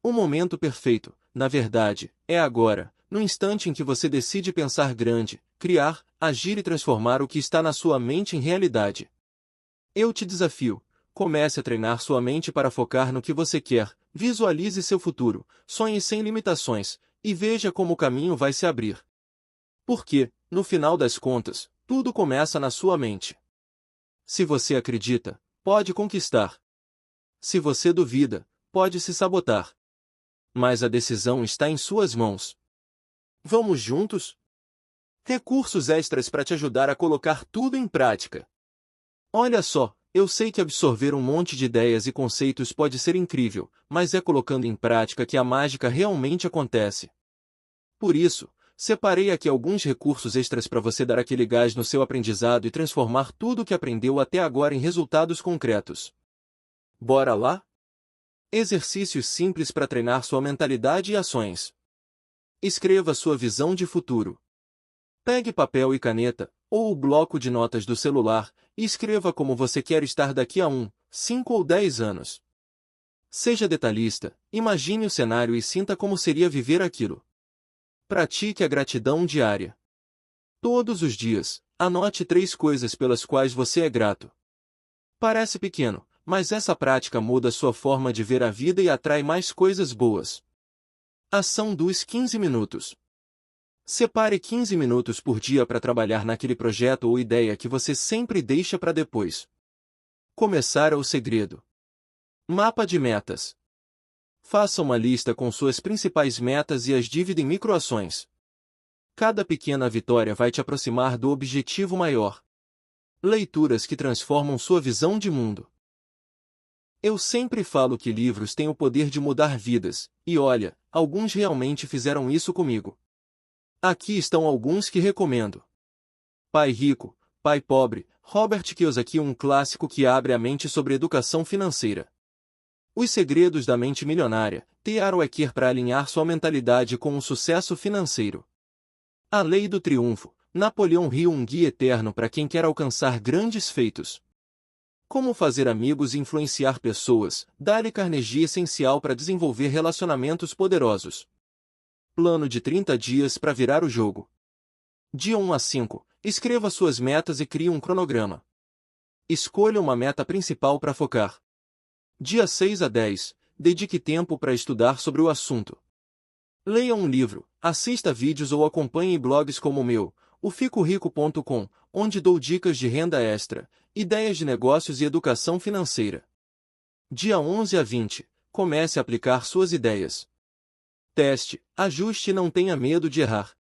O momento perfeito, na verdade, é agora, no instante em que você decide pensar grande, criar, agir e transformar o que está na sua mente em realidade. Eu te desafio. Comece a treinar sua mente para focar no que você quer, visualize seu futuro, sonhe sem limitações, e veja como o caminho vai se abrir. Porque, no final das contas, tudo começa na sua mente. Se você acredita, pode conquistar. Se você duvida, pode se sabotar. Mas a decisão está em suas mãos. Vamos juntos? Recursos extras para te ajudar a colocar tudo em prática. Olha só, eu sei que absorver um monte de ideias e conceitos pode ser incrível, mas é colocando em prática que a mágica realmente acontece. Por isso, separei aqui alguns recursos extras para você dar aquele gás no seu aprendizado e transformar tudo o que aprendeu até agora em resultados concretos. Bora lá? Exercícios simples para treinar sua mentalidade e ações. Escreva sua visão de futuro. Pegue papel e caneta, ou o bloco de notas do celular, e escreva como você quer estar daqui a 1, 5 ou 10 anos. Seja detalhista, imagine o cenário e sinta como seria viver aquilo. Pratique a gratidão diária. Todos os dias, anote 3 coisas pelas quais você é grato. Parece pequeno, mas essa prática muda sua forma de ver a vida e atrai mais coisas boas. Ação dos 15 minutos. Separe 15 minutos por dia para trabalhar naquele projeto ou ideia que você sempre deixa para depois. Começar é o segredo. Mapa de metas. Faça uma lista com suas principais metas e as divida em microações. Cada pequena vitória vai te aproximar do objetivo maior. Leituras que transformam sua visão de mundo. Eu sempre falo que livros têm o poder de mudar vidas, e olha, alguns realmente fizeram isso comigo. Aqui estão alguns que recomendo. Pai Rico, Pai Pobre, Robert Kiyosaki, um clássico que abre a mente sobre educação financeira. Os Segredos da Mente Milionária, T. Harv Eker, para alinhar sua mentalidade com o sucesso financeiro. A Lei do Triunfo, Napoleão Hill, um guia eterno para quem quer alcançar grandes feitos. Como fazer amigos e influenciar pessoas, Dale Carnegie, essencial para desenvolver relacionamentos poderosos. Plano de 30 dias para virar o jogo. Dia 1 a 5, escreva suas metas e crie um cronograma. Escolha uma meta principal para focar. Dia 6 a 10, dedique tempo para estudar sobre o assunto. Leia um livro, assista vídeos ou acompanhe blogs como o meu, o FicoRico.com, onde dou dicas de renda extra, ideias de negócios e educação financeira. Dia 11 a 20, comece a aplicar suas ideias. Teste, ajuste e não tenha medo de errar.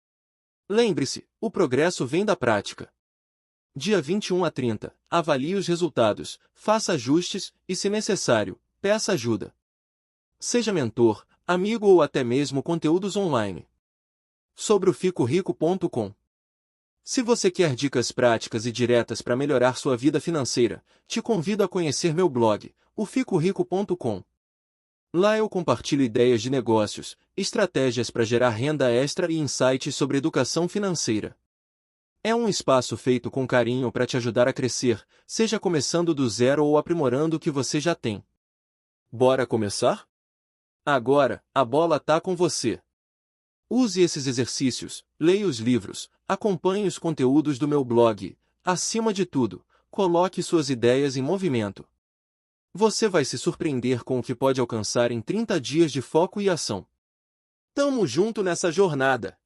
Lembre-se, o progresso vem da prática. Dia 21 a 30, avalie os resultados, faça ajustes e, se necessário, peça ajuda. Seja mentor, amigo ou até mesmo conteúdos online. Sobre o FicoRico.com. Se você quer dicas práticas e diretas para melhorar sua vida financeira, te convido a conhecer meu blog, o FicoRico.com. Lá eu compartilho ideias de negócios, estratégias para gerar renda extra e insights sobre educação financeira. É um espaço feito com carinho para te ajudar a crescer, seja começando do zero ou aprimorando o que você já tem. Bora começar? Agora, a bola tá com você. Use esses exercícios, leia os livros, acompanhe os conteúdos do meu blog. Acima de tudo, coloque suas ideias em movimento. Você vai se surpreender com o que pode alcançar em 30 dias de foco e ação. Tamo junto nessa jornada!